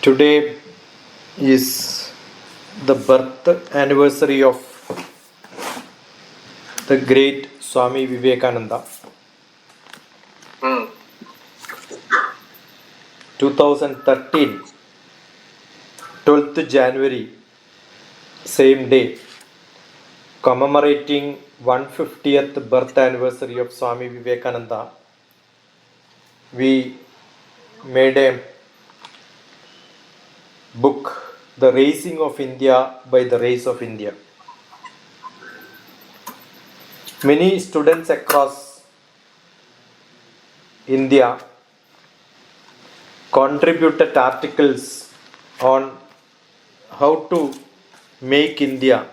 Today is the birth anniversary of the great Swamy Vivekananda. 2013, 12th January, same day, commemorating 150th birth anniversary of Swamy Vivekananda, we made a book, The Raising of India by the Race of India. Many students across India contributed articles on how to make India.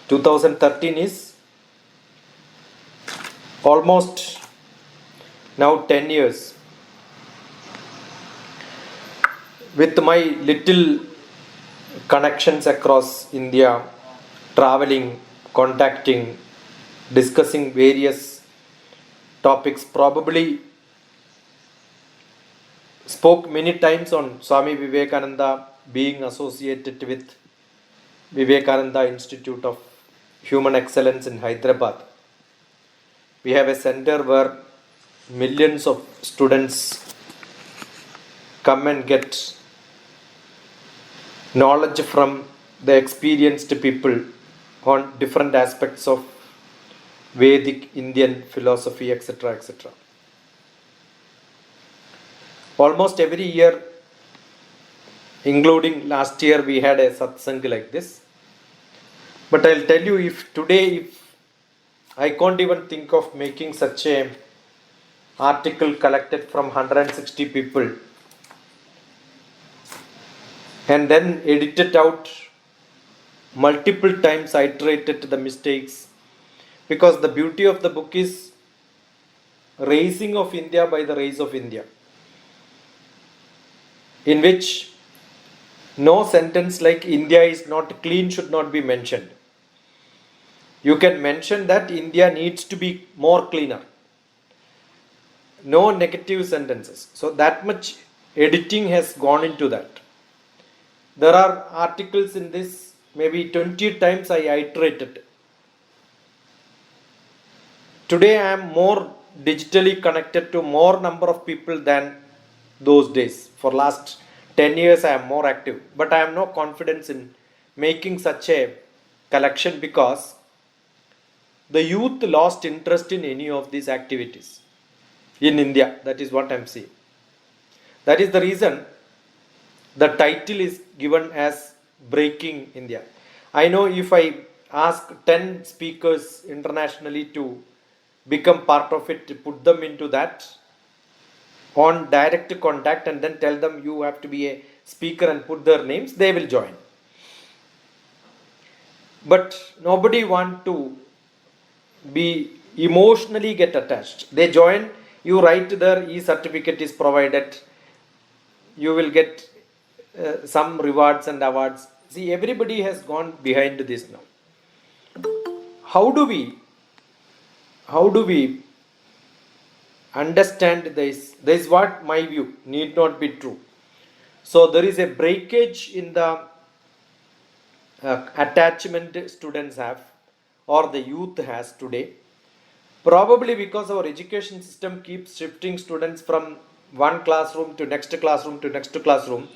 2013 is almost now 10 years. With my little connections across India, traveling, contacting, discussing various topics, probably spoke many times on Swamy Vivekananda being associated with Vivekananda Institute of Human Excellence in Hyderabad. We have a center where millions of students come and get knowledge from the experienced people on different aspects of Vedic Indian philosophy, etc. etc. Almost every year, including last year, we had a satsang like this. But I'll tell you, if I can't even think of making such a article collected from 160 people and then edited out multiple times, iterated the mistakes, because the beauty of the book is Raising of India by the Race of India, in which no sentence like India is not clean should not be mentioned. You can mention that India needs to be more cleaner. No negative sentences. So that much editing has gone into that. There are articles in this, maybe 20 times I iterated. Today I am more digitally connected to more number of people than those days. For last 10 years I am more active. But I have no confidence in making such a collection because the youth lost interest in any of these activities in India. That is what I am seeing. That is the reason the title is given as Breaking India. I know if I ask 10 speakers internationally to become part of it, to put them into that on direct contact and then tell them you have to be a speaker and put their names, they will join. But nobody want to be emotionally get attached. They join, you write their e-certificate is provided, you will get some rewards and awards. See, everybody has gone behind this now. How do we understand this? This is what my view, need not be true. So there is a breakage in the attachment students have or the youth has today, probably because our education system keeps shifting students from one classroom to next classroom to next classroom.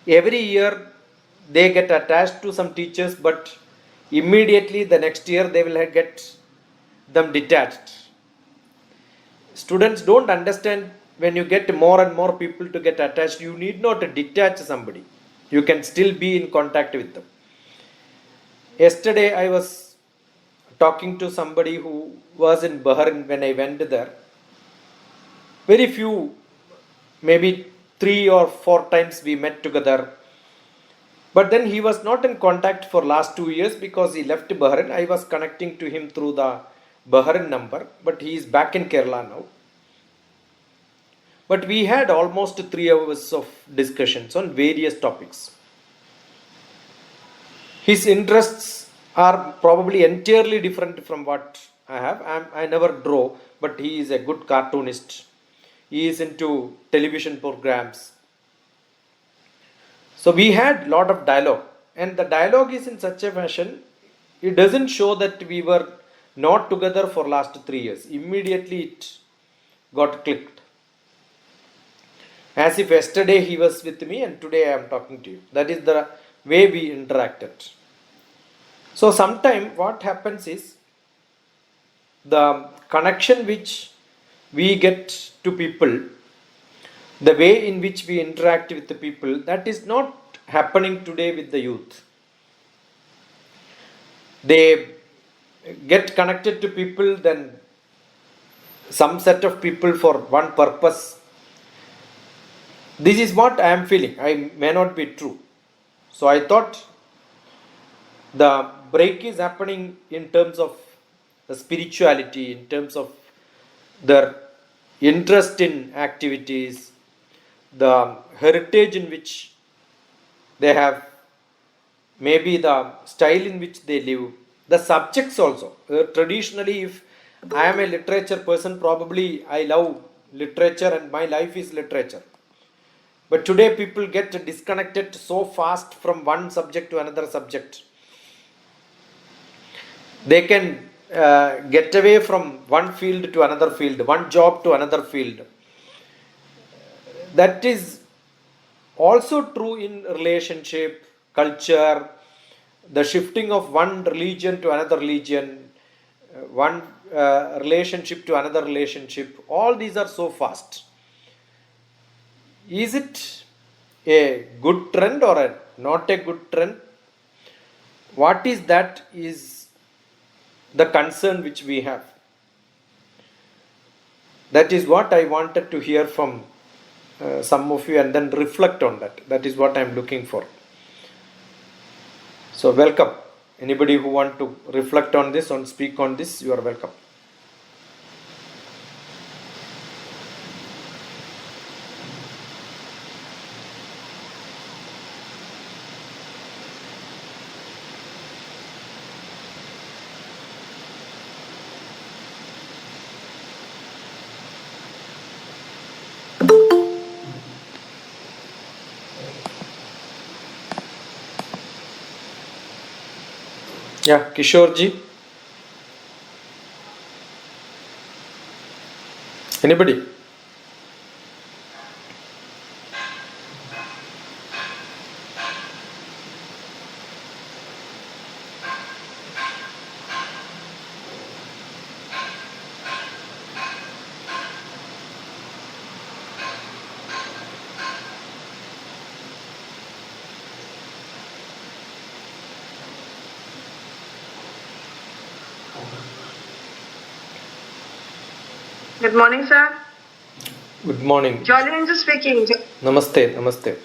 Every year they get attached to some teachers, but immediately the next year they will get them detached. Students don't understand, when you get more and more people to get attached, you need not detach somebody. You can still be in contact with them. Yesterday I was talking to somebody who was in Bahrain when I went there. Very few, maybe 3 or 4 times we met together. But then he was not in contact for last 2 years because he left Bahrain. I was connecting to him through the Bahrain number, but he is back in Kerala now. But we had almost 3 hours of discussions on various topics. His interests are probably entirely different from what I have. I never draw, but he is a good cartoonist. He is into television programs. So we had lot of dialogue, and the dialogue is in such a fashion, it doesn't show that we were not together for last 3 years. Immediately it got clicked, as if yesterday he was with me and today I am talking to you. That is the way we interacted. So sometime what happens is, the connection which we get to people, the way in which we interact with the people, that is not happening today with the youth. They get connected to people, then some set of people for one purpose. This is what I am feeling. I may not be true. So I thought the break is happening in terms of the spirituality, in terms of their interest in activities, the heritage in which they have, maybe the style in which they live, the subjects also. Traditionally, if I am a literature person, probably I love literature and my life is literature. But today people get disconnected so fast from one subject to another subject. They can get away from one field to another field, one job to another field. That is also true in relationship, culture, the shifting of one religion to another religion, one relationship to another relationship. All these are so fast. Is it a good trend or not a good trend? What is that is the concern which we have. That is what I wanted to hear from some of you, and then reflect on that. That is what I am looking for. So welcome. Anybody who want to reflect on this, or speak on this, you are welcome. Yeah, Kishore ji. Anybody? Good morning, sir. Good morning. Jolly Angel speaking. Namaste, namaste.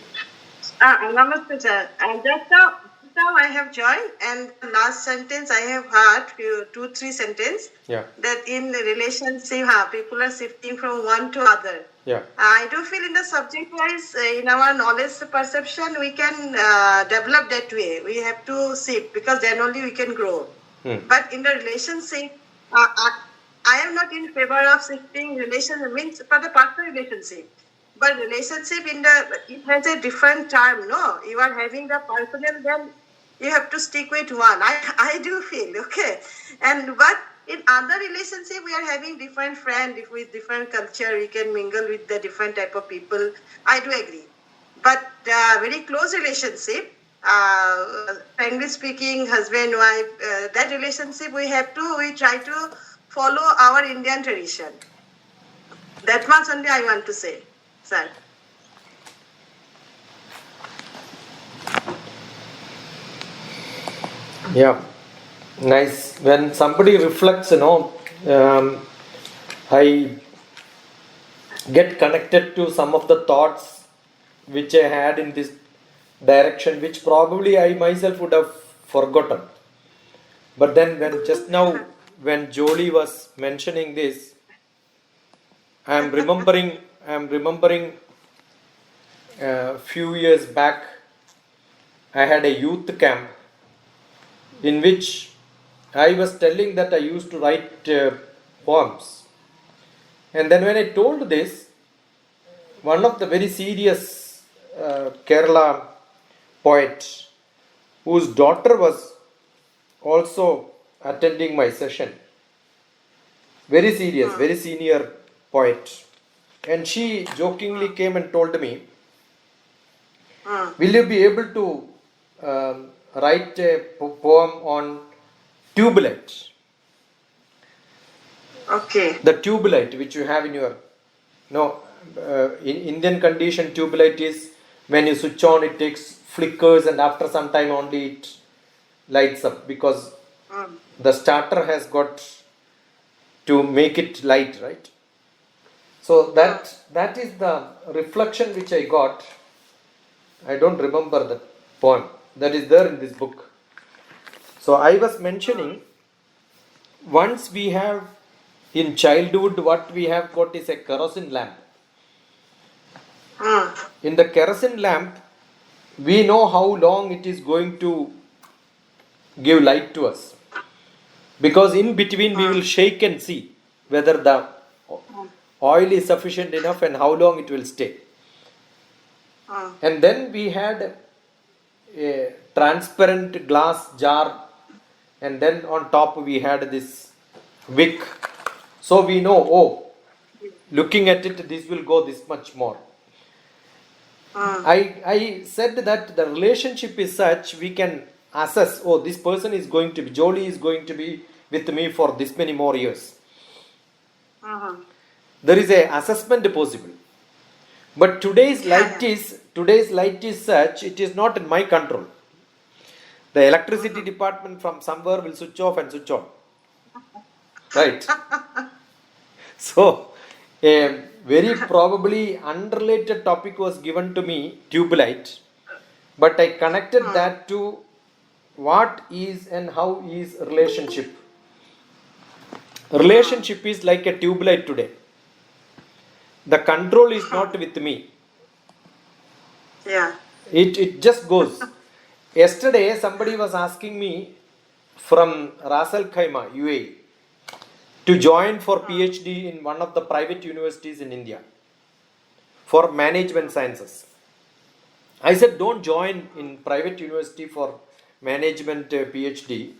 Namaste, sir. Just now I have joined, and the last sentence I have heard, 2-3 sentences. Yeah. That in the relationship, people are shifting from one to other. Yeah. I do feel in the subject wise, in our knowledge perception, we can develop that way. We have to shift, because then only we can grow. But in the relationship, I am not in favor of shifting relationship, means for the personal relationship. But relationship it has a different term, no? You are having the personal, then you have to stick with one. I do feel, okay. But in other relationship, we are having different friends with different culture. We can mingle with the different type of people. I do agree. But very close relationship, frankly speaking, husband, wife, that relationship we try to follow our Indian tradition. That much only I want to say, sir. Yeah, nice. When somebody reflects, I get connected to some of the thoughts which I had in this direction, which probably I myself would have forgotten. But then when just now, when Jolie was mentioning this, I am remembering a few years back, I had a youth camp in which I was telling that I used to write poems. And then when I told this, one of the very serious Kerala poet whose daughter was also attending my session. Very serious, very senior poet. And she jokingly came and told me, will you be able to write a poem on tubelite? Okay. The tubelite which you have in your, no, in Indian condition, tubelite is when you switch on, it takes flickers and after some time only it lights up because the starter has got to make it light, right? So that is the reflection which I got. I don't remember the poem that is there in this book. So I was mentioning, once we have in childhood, what we have got is a kerosene lamp. In the kerosene lamp, we know how long it is going to give light to us. Because in between we will shake and see whether the oil is sufficient enough and how long it will stay. And then we had a transparent glass jar, and then on top we had this wick. So we know, oh, looking at it, this will go this much more. I said that the relationship is such, we can assess, oh, this person is going to be, Jolie is going to be with me for this many more years. There is a assessment possible. But today's light is such, it is not in my control. The electricity department from somewhere will switch off and switch on. Right? So, a very probably unrelated topic was given to me, tubelite. But I connected that to what is and how is relationship. Relationship is like a tubelite today. The control is not with me. Yeah. It just goes. Yesterday, somebody was asking me from Ras Al Khaimah, UAE, to join for PhD in one of the private universities in India for management sciences. I said, don't join in private university for management PhD.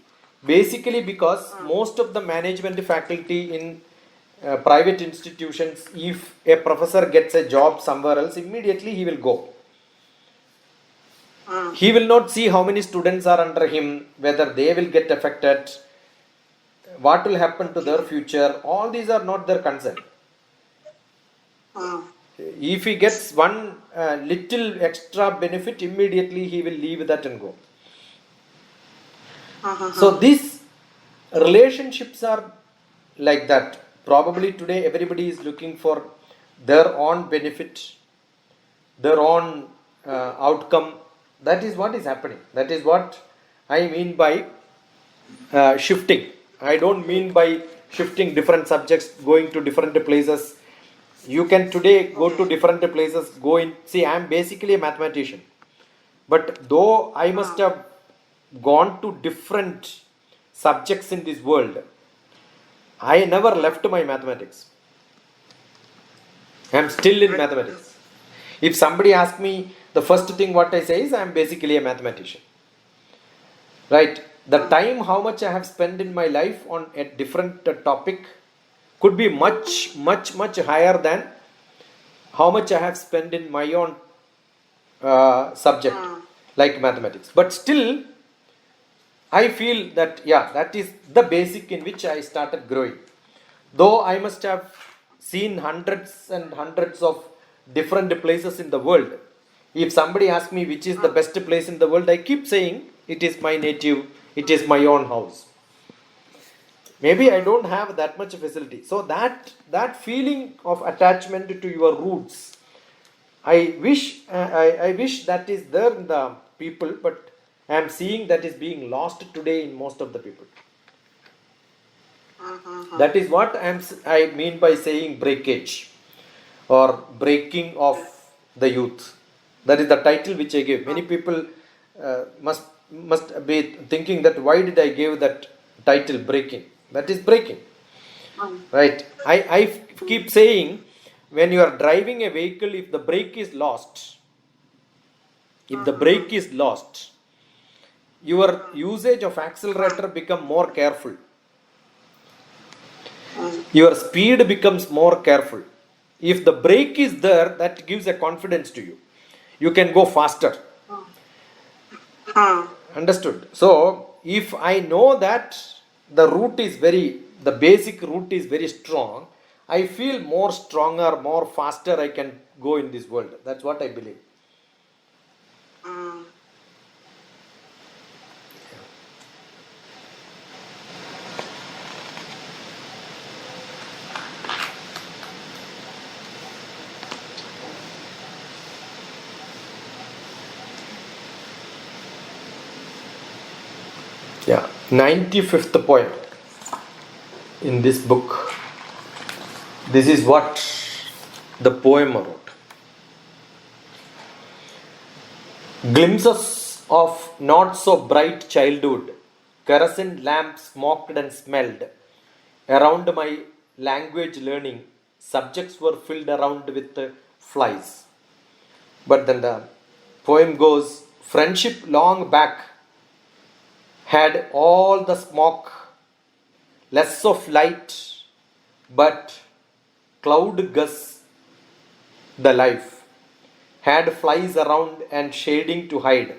Basically because most of the management faculty in private institutions, if a professor gets a job somewhere else, immediately he will go. He will not see how many students are under him, whether they will get affected, what will happen to their future. All these are not their concern. If he gets one little extra benefit, immediately he will leave that and go. So these relationships are like that. Probably today everybody is looking for their own benefit, their own outcome. That is what is happening. That is what I mean by shifting. I don't mean by shifting different subjects, going to different places. You can today go to different places, go in. See, I am basically a mathematician. But though I must have gone to different subjects in this world, I never left my mathematics. I am still in mathematics. If somebody asks me, the first thing what I say is I am basically a mathematician. Right? The time how much I have spent in my life on a different topic could be much higher than how much I have spent in my own subject like mathematics. But still, I feel that, yeah, that is the basic in which I started growing. Though I must have seen hundreds and hundreds of different places in the world. If somebody asks me which is the best place in the world, I keep saying it is my native, it is my own house. Maybe I don't have that much facility. So that feeling of attachment to your roots, I wish that is there in the people, but I am seeing that is being lost today in most of the people. That is what I mean by saying breakage or breaking of the youth. That is the title which I gave. Many people must be thinking that why did I give that title, breaking? That is breaking. Right? I keep saying, when you are driving a vehicle, if the brake is lost, If the brake is lost, your usage of accelerator become more careful. Your speed becomes more careful. If the brake is there, that gives a confidence to you. You can go faster. Understood? So, if I know that the basic route is very strong, I feel more stronger, more faster I can go in this world. That's what I believe. Yeah, 95th point in this book. This is what the poem wrote. Glimpses of not so bright childhood, kerosene lamps smoked and smelled. Around my language learning, subjects were filled around with flies. But then the poem goes, friendship long back had all the smoke, less of light, but cloud gusts the life, had flies around and shading to hide,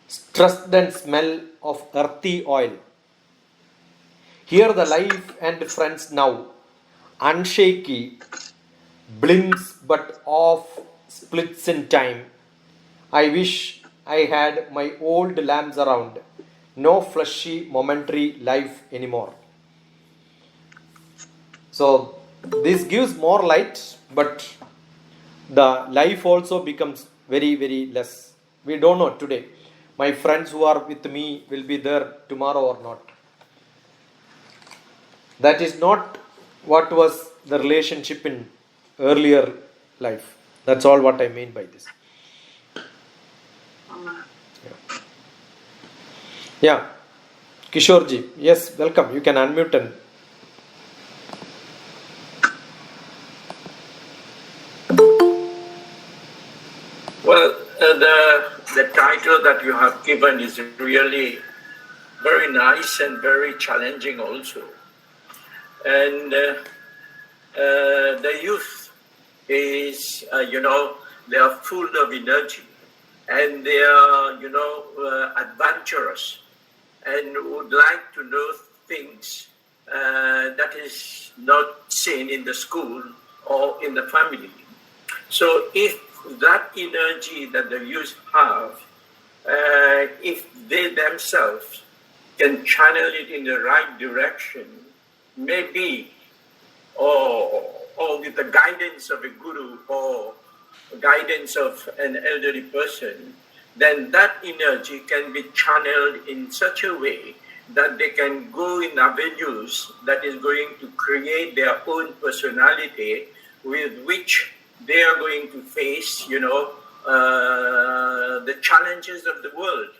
stressed and smell of earthy oil. Here the life and friends now, unshaky, blinks but off, splits in time. I wish I had my old lamps around, no fleshy, momentary life anymore. So, this gives more light, but the life also becomes very, very less. We don't know today. My friends who are with me will be there tomorrow or not. That is not what was the relationship in earlier life. That's all what I mean by this. Yeah. Kishorji, yes, welcome. You can unmute and well, the title that you have given is really very nice and very challenging also. And the youth is, they are full of energy and they are, adventurous and would like to know things that is not seen in the school or in the family. So if that energy that the youth have, if they themselves can channel it in the right direction, maybe, or with the guidance of a guru or guidance of an elderly person, then that energy can be channeled in such a way that they can go in avenues that is going to create their own personality with which they are going to face, the challenges of the world.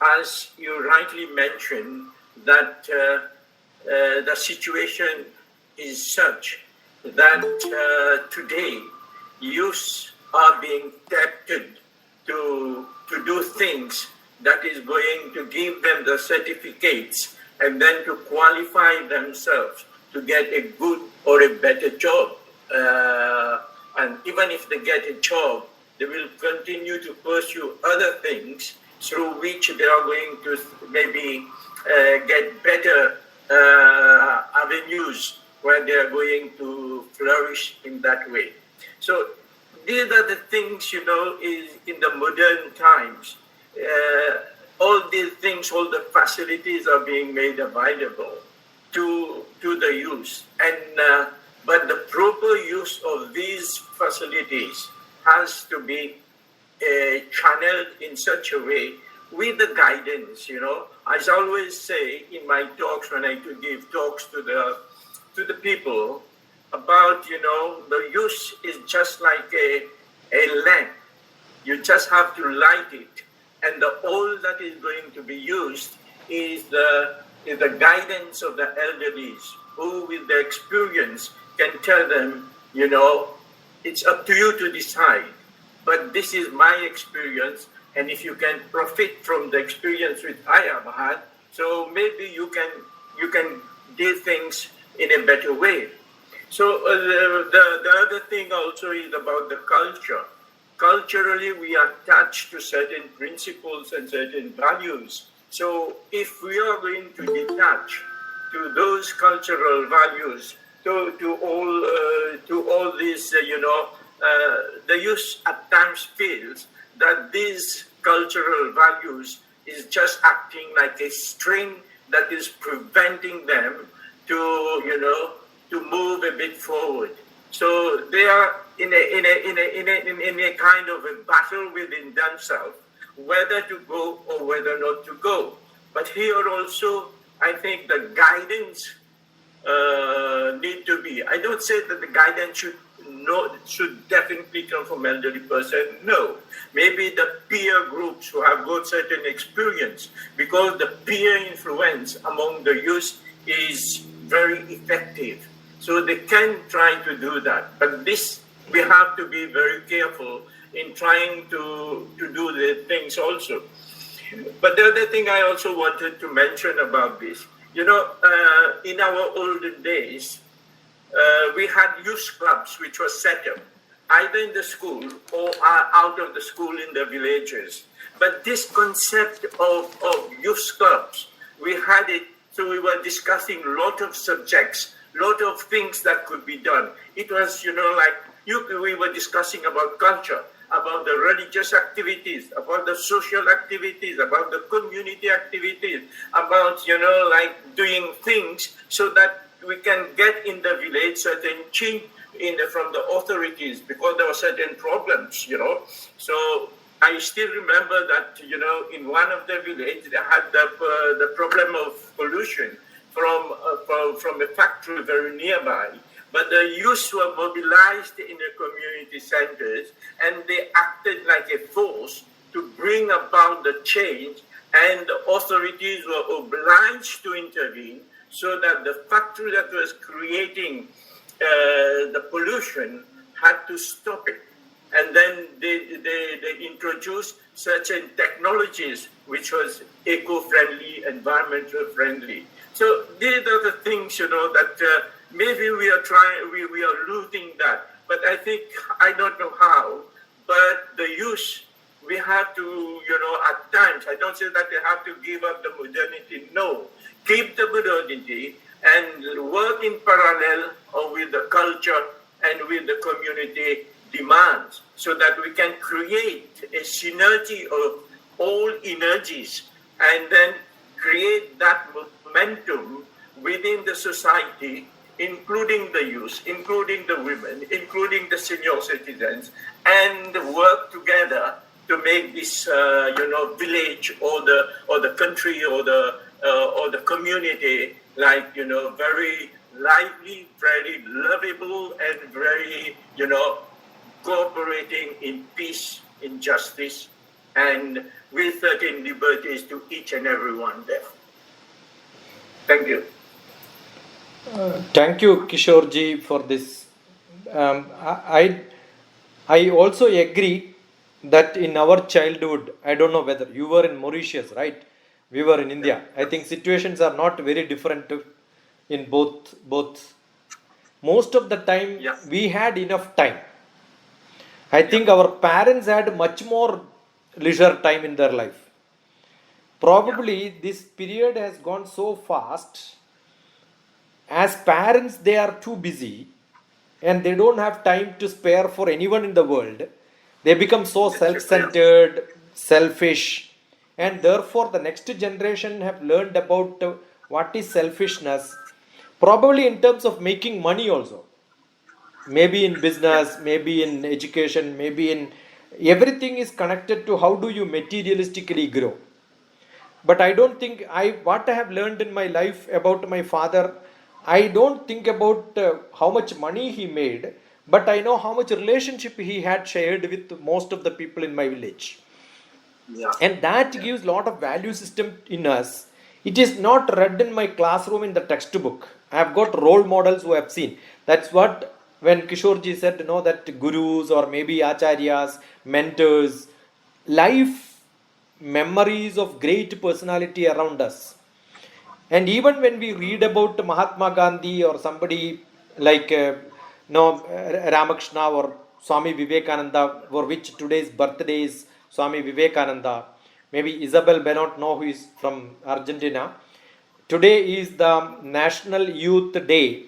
As you rightly mentioned, that the situation is such that today youths are being tempted to do things that is going to give them the certificates and then to qualify themselves to get a good or a better job. And even if they get a job, they will continue to pursue other things through which they are going to maybe get better avenues where they are going to flourish in that way. So these are the things, is in the modern times. All these things, all the facilities are being made available to the youth. And but the proper use of these facilities has to be channeled in such a way with the guidance, As I always say in my talks, when I give talks to the people about, the use is just like a lamp. You just have to light it. And the oil that is going to be used is the guidance of the elderlies, who with their experience can tell them, it's up to you to decide. but this is my experience, and if you can profit from the experience which I have had, so maybe you can do things in a better way. So the other thing also is about the culture. Culturally, we are attached to certain principles and certain values. So if we are going to detach to those cultural values, to all these, the youth at times feels that these cultural values is just acting like a string that is preventing them to move a bit forward. So they are in a kind of a battle within themselves, whether to go or whether not to go. But here also, I think the guidance need to be. I don't say that the guidance should definitely come from elderly person. No, maybe the peer groups who have got certain experience, because the peer influence among the youth is very effective. So they can try to do that. But this, we have to be very careful in trying to do the things also. But the other thing I also wanted to mention about this, in our olden days, we had youth clubs which were set up either in the school or out of the school in the villages. But this concept of youth clubs, we had it, so we were discussing a lot of subjects, lot of things that could be done. It was, we were discussing about culture, about the religious activities, about the social activities, about the community activities, about, doing things so that we can get in the village certain change from the authorities, because there were certain problems, So I still remember that, in one of the villages, they had the problem of pollution from a factory very nearby. But the youth were mobilized in the community centers, and they acted like a force to bring about the change, and the authorities were obliged to intervene so that the factory that was creating the pollution had to stop it. And then they introduced certain technologies which was eco-friendly, environmental friendly. So these are the things, that maybe we are losing that. But I don't know how, but the youth, we have to, at times, I don't say that they have to give up the modernity. No, keep the modernity and work in parallel with the culture and with the community demands, so that we can create a synergy of all energies and then create that momentum within the society, including the youth, including the women, including the senior citizens, and work together to make this, village or the country or the community very lively, very lovable, and very, cooperating in peace, in justice, and with certain liberties to each and every one there. Thank you. Thank you, Kishorji, for this. I also agree that in our childhood, I don't know whether you were in Mauritius, right? We were in India. I think situations are not very different in both. Most of the time, we had enough time. I think our parents had much more leisure time in their life. Probably this period has gone so fast. As parents, they are too busy and they don't have time to spare for anyone in the world. They become so self-centered, selfish, and therefore the next generation have learned about what is selfishness, probably in terms of making money also. Maybe in business, maybe in education, maybe in everything is connected to how do you materialistically grow. But I don't think what I have learned in my life about my father, I don't think about how much money he made, but I know how much relationship he had shared with most of the people in my village. And that gives a lot of value system in us. It is not read in my classroom in the textbook. I have got role models who have seen. That's what when Kishorji said, that gurus or maybe acharyas, mentors, life memories of great personality around us. And even when we read about Mahatma Gandhi or somebody like Ramakrishna or Swamy Vivekananda, for which today's birthday is Swamy Vivekananda, maybe Isabel may not know, who is from Argentina. Today is the National Youth Day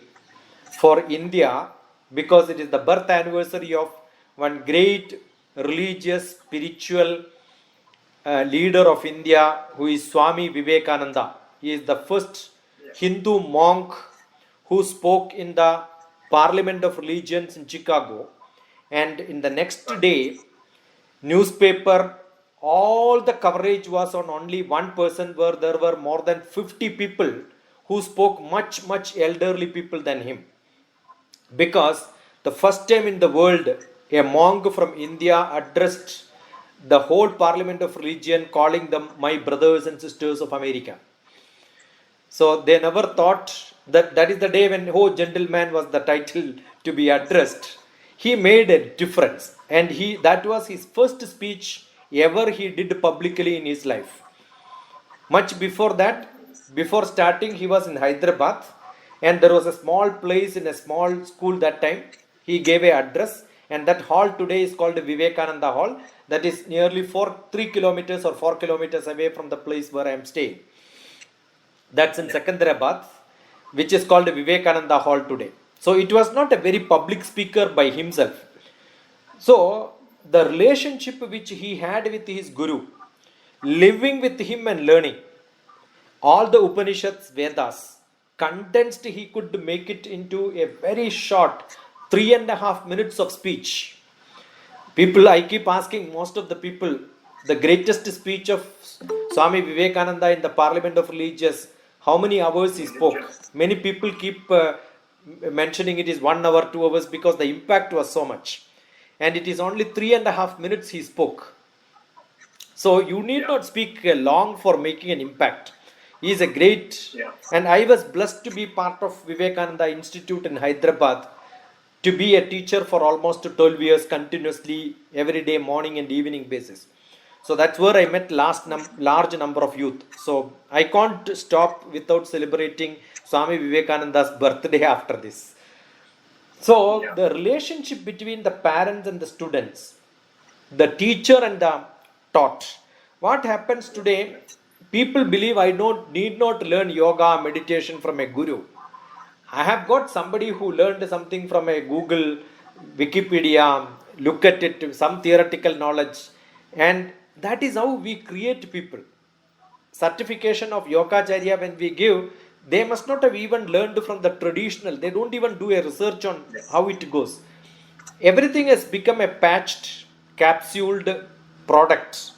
for India because it is the birth anniversary of one great religious, spiritual leader of India, who is Swamy Vivekananda. He is the first Hindu monk who spoke in the Parliament of Religions in Chicago. And in the next day, newspaper, all the coverage was on only one person, where there were more than 50 people who spoke much elderly people than him. Because the first time in the world, a monk from India addressed the whole Parliament of Religion, calling them my brothers and sisters of America. So they never thought that is the day when, oh, gentleman was the title to be addressed. He made a difference, and that was his first speech ever he did publicly in his life. Much before that, before starting, he was in Hyderabad, and there was a small place in a small school that time. He gave an address, and that hall today is called Vivekananda Hall. That is nearly 3 kilometers or 4 kilometers away from the place where I am staying. That's in Secunderabad, which is called Vivekananda Hall today. So it was not a very public speaker by himself. So the relationship which he had with his guru, living with him and learning all the Upanishads, Vedas, condensed, he could make it into a very short 3.5 minutes of speech. People, I keep asking most of the people, the greatest speech of Swamy Vivekananda in the Parliament of Religious, how many hours he spoke? Many people keep mentioning it is 1 hour, 2 hours, because the impact was so much. And it is only 3.5 minutes he spoke. So you need not speak long for making an impact. He is a great, and I was blessed to be part of Vivekananda Institute in Hyderabad, to be a teacher for almost 12 years continuously, every day, morning and evening basis. So that's where I met large number of youth. So I can't stop without celebrating Swamy Vivekananda's birthday after this. So the relationship between the parents and the students, the teacher and the taught. What happens today? People believe I need not learn yoga, meditation from a guru. I have got somebody who learned something from a Google, Wikipedia, look at it, some theoretical knowledge, and that is how we create people. Certification of Yogacharya, when we give, they must not have even learned from the traditional. They don't even do a research on how it goes. Everything has become a patched, capsuled product,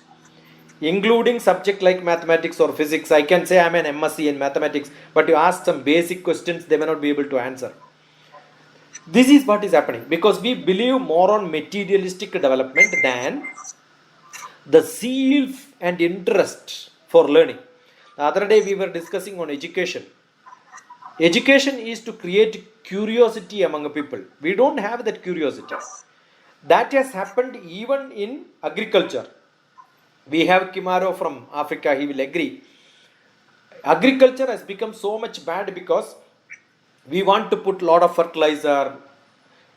including subject like mathematics or physics. I can say I'm an MSc in mathematics, but you ask some basic questions, they may not be able to answer. This is what is happening, because we believe more on materialistic development than the zeal and interest for learning. The other day we were discussing on education. Education is to create curiosity among people. We don't have that curiosity. That has happened even in agriculture. We have Kimaro from Africa, he will agree. Agriculture has become so much bad because we want to put a lot of fertilizer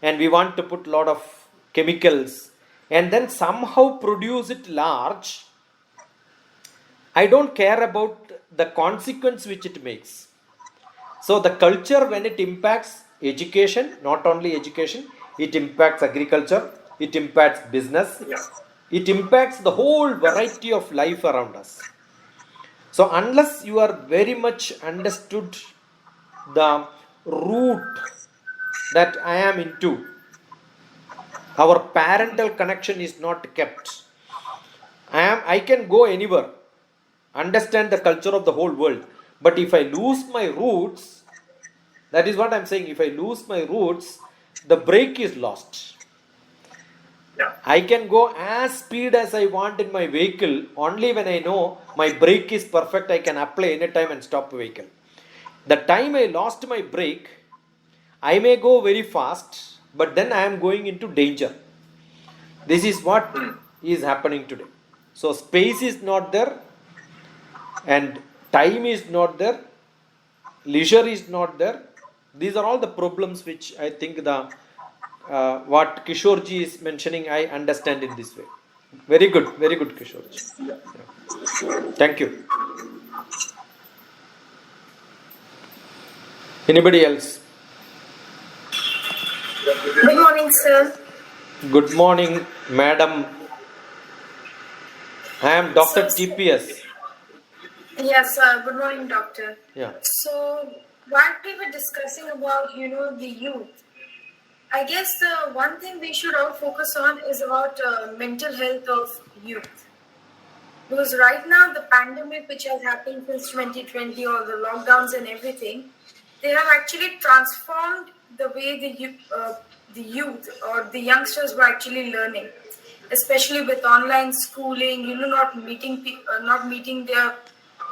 and we want to put a lot of chemicals and then somehow produce it large. I don't care about the consequence which it makes. So the culture, when it impacts education, not only education, it impacts agriculture, it impacts business, it impacts the whole variety of life around us. So unless you are very much understood the root that I am into, our parental connection is not kept. I can go anywhere, understand the culture of the whole world, but if I lose my roots, that is what I am saying, if I lose my roots, the brake is lost. I can go as speed as I want in my vehicle only when I know my brake is perfect. I can apply anytime and stop the vehicle. The time I lost my brake, I may go very fast, but then I am going into danger. This is what is happening today. So space is not there, and time is not there, leisure is not there. These are all the problems which I think the what Kishorji is mentioning, I understand in this way. Very good, Kishorji. Yeah. Thank you. Anybody else? Good morning, sir. Good morning, madam. I am Dr. TPS. Yes, sir. Good morning, doctor. Yeah. So, what we were discussing about, the youth. I guess the one thing we should all focus on is about mental health of youth. Because right now, the pandemic which has happened since 2020, or the lockdowns and everything, they have actually transformed the way the youth or the youngsters were actually learning, especially with online schooling. Not meeting their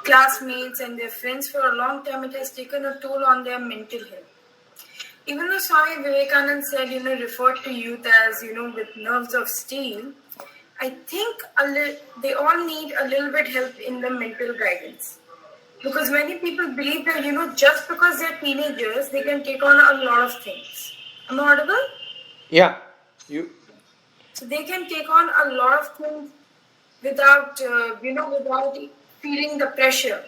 classmates and their friends for a long time. It has taken a toll on their mental health. Even though Swamy Vivekananda said, referred to youth as, with nerves of steel, I think they all need a little bit help in the mental guidance. Because many people believe that, just because they're teenagers, they can take on a lot of things. Am I audible? Yeah. So they can take on a lot of things without feeling the pressure.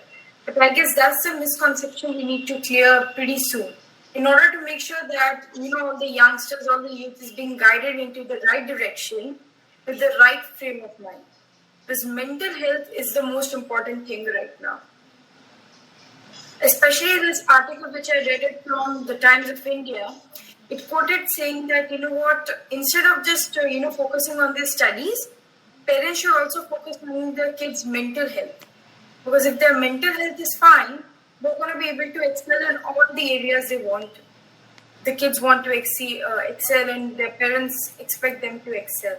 But I guess that's the misconception we need to clear pretty soon. In order to make sure that, the youngsters or the youth is being guided into the right direction with the right frame of mind. Because mental health is the most important thing right now. Especially this article which I read it from the Times of India, it quoted saying that, instead of just, focusing on their studies, parents should also focus on their kids' mental health. Because if their mental health is fine, they're going to be able to excel in all the areas they want to. The kids want to excel and their parents expect them to excel.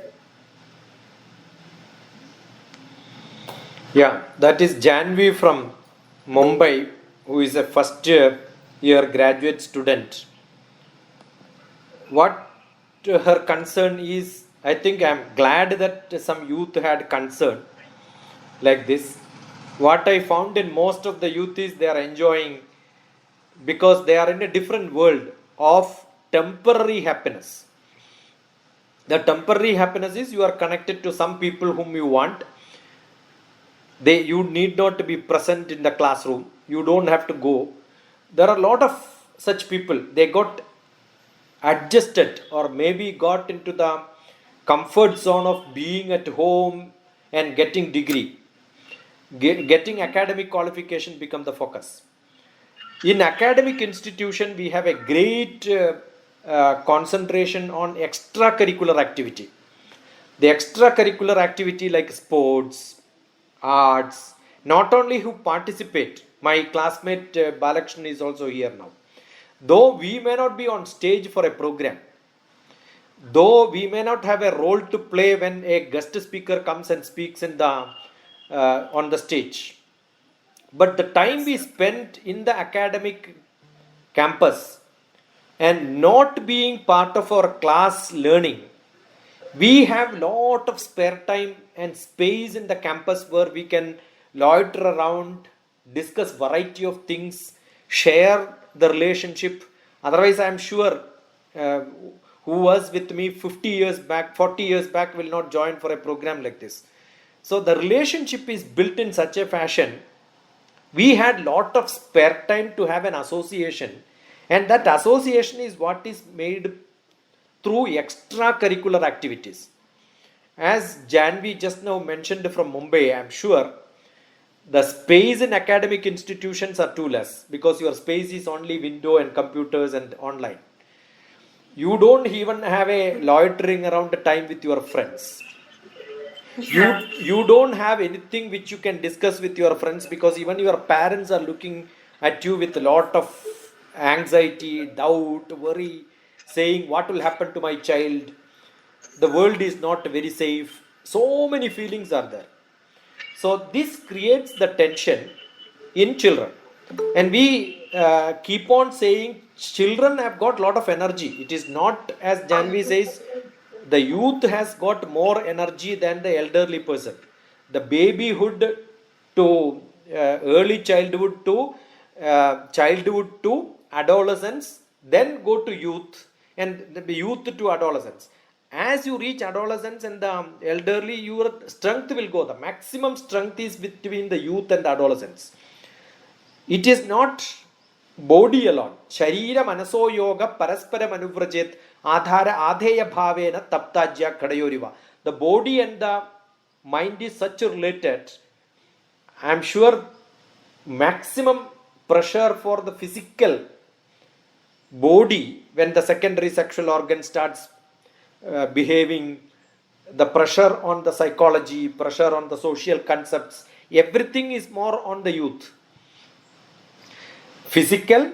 Yeah, that is Janvi from Mumbai, who is a first year graduate student. What her concern is, I think I am glad that some youth had concern like this. What I found in most of the youth is they are enjoying, because they are in a different world of temporary happiness. The temporary happiness is you are connected to some people whom you want. You need not to be present in the classroom. You don't have to go. There are a lot of such people. They got adjusted or maybe got into the comfort zone of being at home and getting degree. Getting academic qualification become the focus. In academic institution, we have a great concentration on extracurricular activity. The extracurricular activity like sports, arts, not only who participate. My classmate Balakrishnan is also here now. Though we may not be on stage for a program, though we may not have a role to play when a guest speaker comes and speaks in the on the stage, but the time we spent in the academic campus and not being part of our class learning, we have lot of spare time and space in the campus where we can loiter around, discuss variety of things, share the relationship. Otherwise, I am sure who was with me 50 years back, 40 years back will not join for a program like this. So the relationship is built in such a fashion. We had lot of spare time to have an association, and that association is what is made through extracurricular activities. As Janvi just now mentioned from Mumbai, I am sure the space in academic institutions are too less, because your space is only window and computers and online. You don't even have a loitering around the time with your friends. You don't have anything which you can discuss with your friends, because even your parents are looking at you with a lot of anxiety, doubt, worry, saying what will happen to my child. The world is not very safe. So many feelings are there. So this creates the tension in children. And we keep on saying children have got lot of energy. It is not, as Janvi says, the youth has got more energy than the elderly person. The babyhood to early childhood to adolescence, then go to youth, and the youth to adolescence. As you reach adolescence and the elderly, your strength will go. The maximum strength is between the youth and the adolescence. It is not body alone. Sharira manaso yoga paraspara manuvrajit adhara adheya bhavena taptajya kadayoriva. The body and the mind is such related. I am sure maximum pressure for the physical body when the secondary sexual organ starts behaving, the pressure on the psychology, pressure on the social concepts, everything is more on the youth. Physical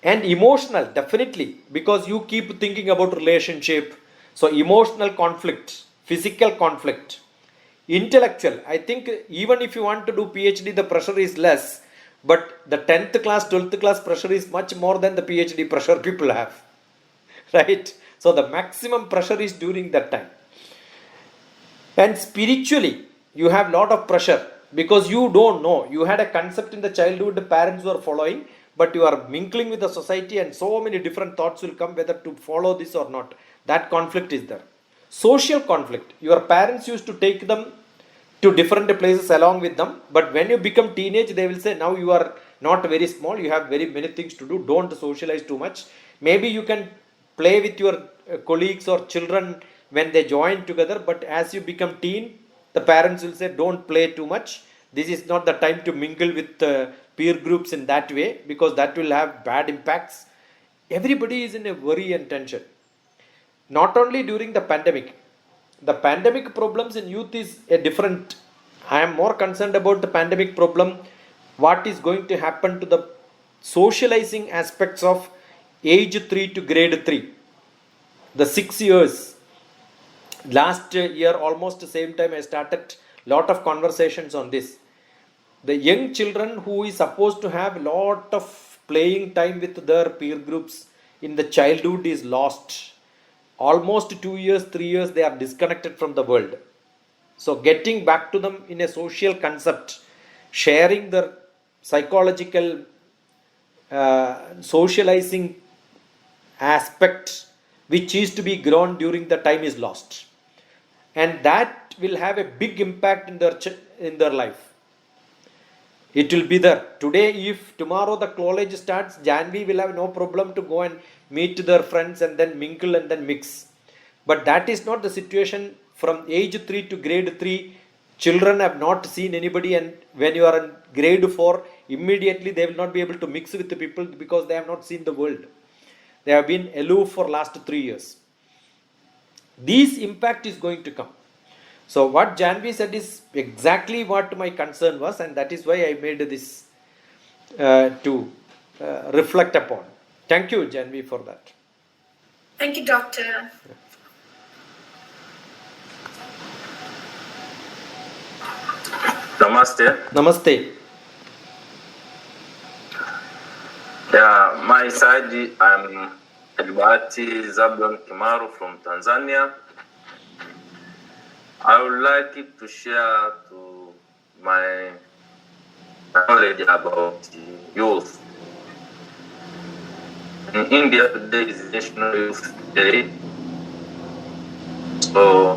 and emotional, definitely, because you keep thinking about relationship. So emotional conflict, physical conflict, intellectual. I think even if you want to do PhD, the pressure is less, but the 10th class, 12th class pressure is much more than the PhD pressure people have, right? So the maximum pressure is during that time. And spiritually, you have lot of pressure because you don't know. You had a concept in the childhood, the parents were following, but you are mingling with the society and so many different thoughts will come whether to follow this or not. That conflict is there. Social conflict. Your parents used to take them to different places along with them, but when you become teenage, they will say, now you are not very small, you have very many things to do, don't socialize too much. Maybe you can play with your colleagues or children when they join together, but as you become teen, the parents will say, don't play too much. This is not the time to mingle with peer groups in that way, because that will have bad impacts. Everybody is in a worry and tension. Not only during the pandemic problems in youth is a different. I am more concerned about the pandemic problem, what is going to happen to the socializing aspects of age 3 to grade 3. The 6 years. Last year, almost the same time, I started lot of conversations on this. The young children who is supposed to have lot of playing time with their peer groups in the childhood is lost. Almost 2 years, 3 years, they are disconnected from the world. So getting back to them in a social concept, sharing their psychological socializing aspect which is to be grown during the time is lost. And that will have a big impact in their life. It will be there. Today, if tomorrow the college starts, Janvi will have no problem to go and meet their friends and then mingle and then mix. But that is not the situation from age 3 to grade 3. Children have not seen anybody, and when you are in grade 4, immediately they will not be able to mix with the people because they have not seen the world. They have been aloof for last 3 years. This impact is going to come. So what Janvi said is exactly what my concern was, and that is why I made this to reflect upon. Thank you, Janvi, for that. Thank you, Doctor. Namaste. Namaste. Yeah, my side, I'm Edbati Zablon Kimaru from Tanzania. I would like to share to my knowledge about youth. In India today is National Youth Day. So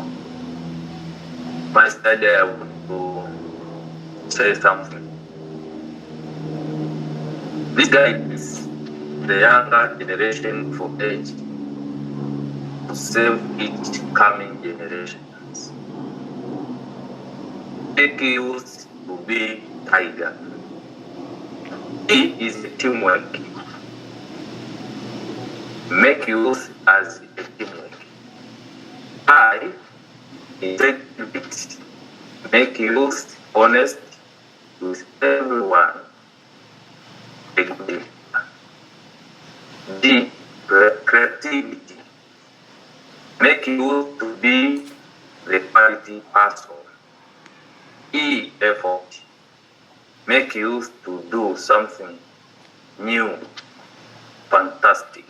my side I want to say something. This guides the younger generation for age to save each coming generations. Make youth to be tiger. He is a teamwork. Make youth as a teamwork. I integrity. Make youth honest with everyone. D. Creativity. Make youth to be the quality person. E. Effort. Make youth to do something new. fantastic.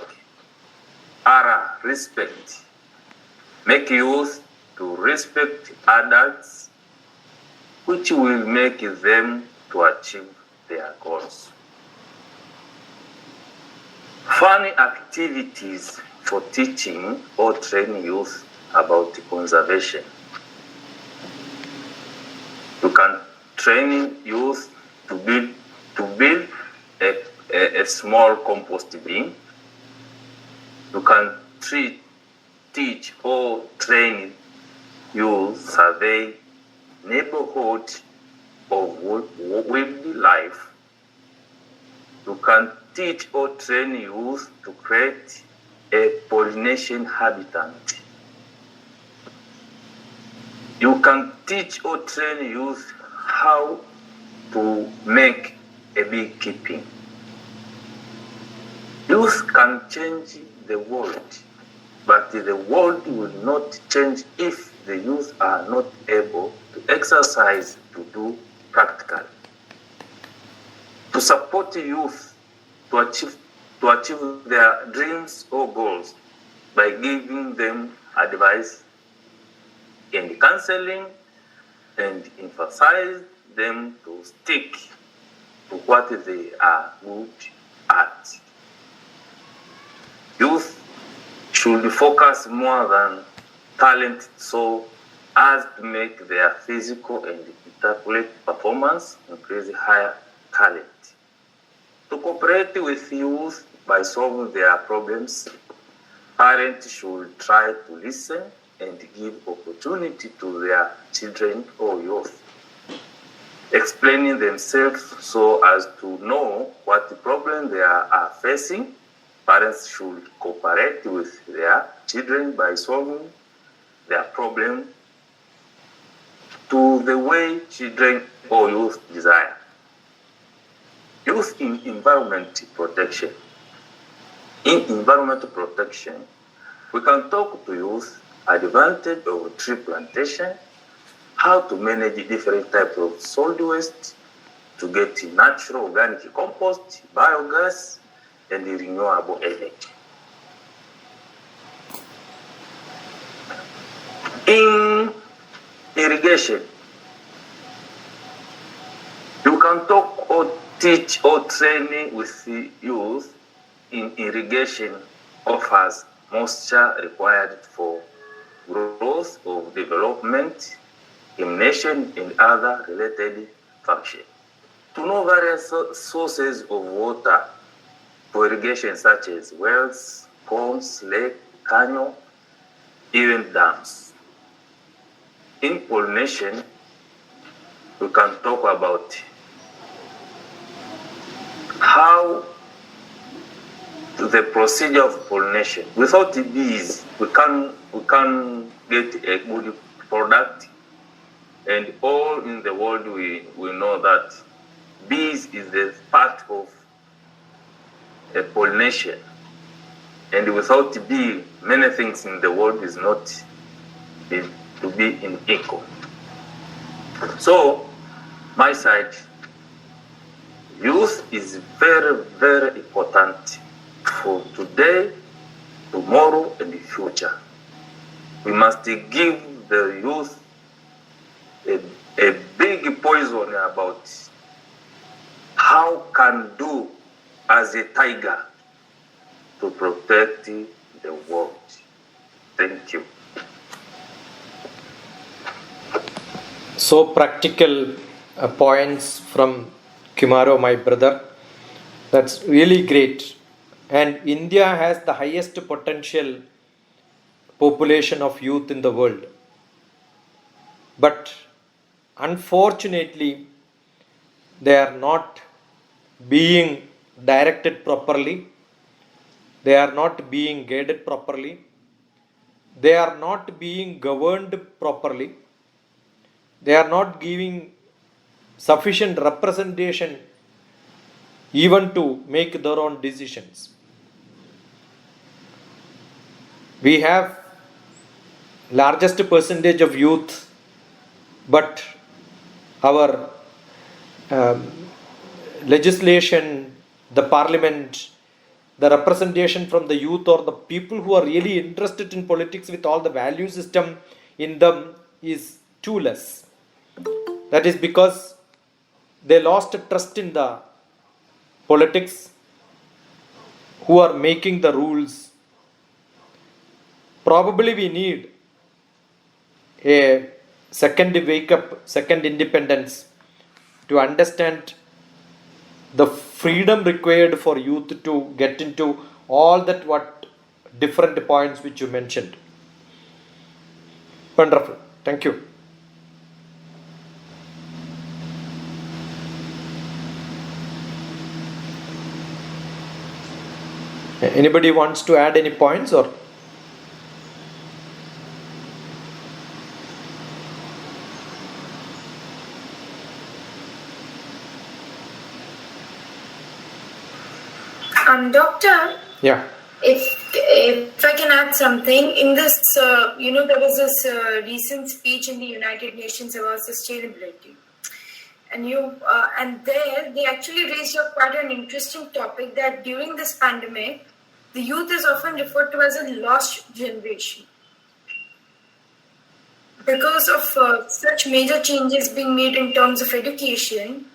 R, respect. Make youth to respect adults, which will make them to achieve their goals. Fun activities for teaching or training youth about conservation. You can train youth to build a small compost bin. You can teach or train youth survey neighborhood of wildlife. You can teach or train youth to create a pollination habitat. You can teach or train youth how to make a beekeeping. Youth can change the world, but the world will not change if the youth are not able to exercise to do practical. To support youth to achieve their dreams or goals by giving them advice and counseling and emphasize them to stick to what they are good at. Youth should focus more than talent so as to make their physical and intellectual performance increase higher talent. To cooperate with youth by solving their problems, parents should try to listen and give opportunity to their children or youth, explaining themselves so as to know what problem they are facing. Parents should cooperate with their children by solving their problem to the way children or youth desire. Youth in environment protection. In environmental protection, we can talk to youth advantage of tree plantation, how to manage different types of solid waste to get natural organic compost, biogas, and renewable energy. In irrigation, you can talk or teach or train with the youth in irrigation offers moisture required for growth of development, germination, and other related functions. To know various sources of water for irrigation such as wells, ponds, lakes, canals, even dams. In pollination, we can talk about how the procedure of pollination. Without the bees, we can get a good product. And all in the world, we know that bees is the part of a pollination. And without the bee, many things in the world is not to be in equal. So, my side, youth is very, very important for today, tomorrow, and the future. We must give the youth a big poison about how can do as a tiger to protect the world. Thank you. So practical points from Kimaro, my brother. That's really great. And India has the highest potential population of youth in the world. But unfortunately, they are not being directed properly. They are not being guided properly. They are not being governed properly. They are not giving sufficient representation even to make their own decisions. We have largest percentage of youth, but our legislation, the parliament, the representation from the youth or the people who are really interested in politics with all the value system in them is too less. That is because they lost trust in the politics who are making the rules. Probably we need a second wake up, second independence to understand the freedom required for youth to get into all that what different points which you mentioned. Wonderful. Thank you. Anybody wants to add any points or? Doctor, Yeah. if I can add something, in this, there was this recent speech in the United Nations about sustainability. And there they actually raised up quite an interesting topic that during this pandemic, the youth is often referred to as a lost generation because of such major changes being made in terms of education,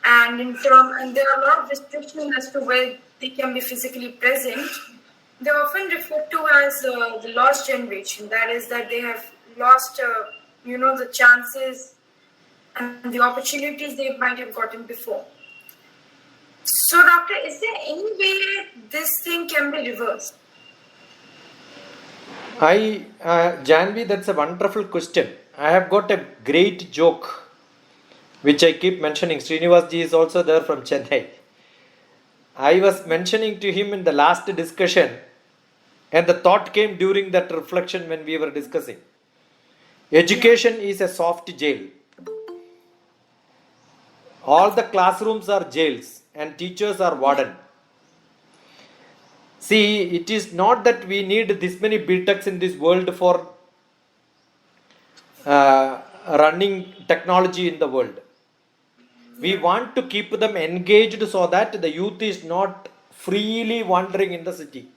and there are a lot of restrictions as to where they can be physically present. They're often referred to as the lost generation. That is, that they have lost, the chances and the opportunities they might have gotten before. So, doctor, is there any way this thing can be reversed? Janvi, that's a wonderful question. I have got a great joke which I keep mentioning. Srinivas ji is also there from Chennai. I was mentioning to him in the last discussion, and the thought came during that reflection when we were discussing. Education is a soft jail. All the classrooms are jails and teachers are warden. See, it is not that we need this many BTechs in this world for running technology in the world. We want to keep them engaged so that the youth is not freely wandering in the city.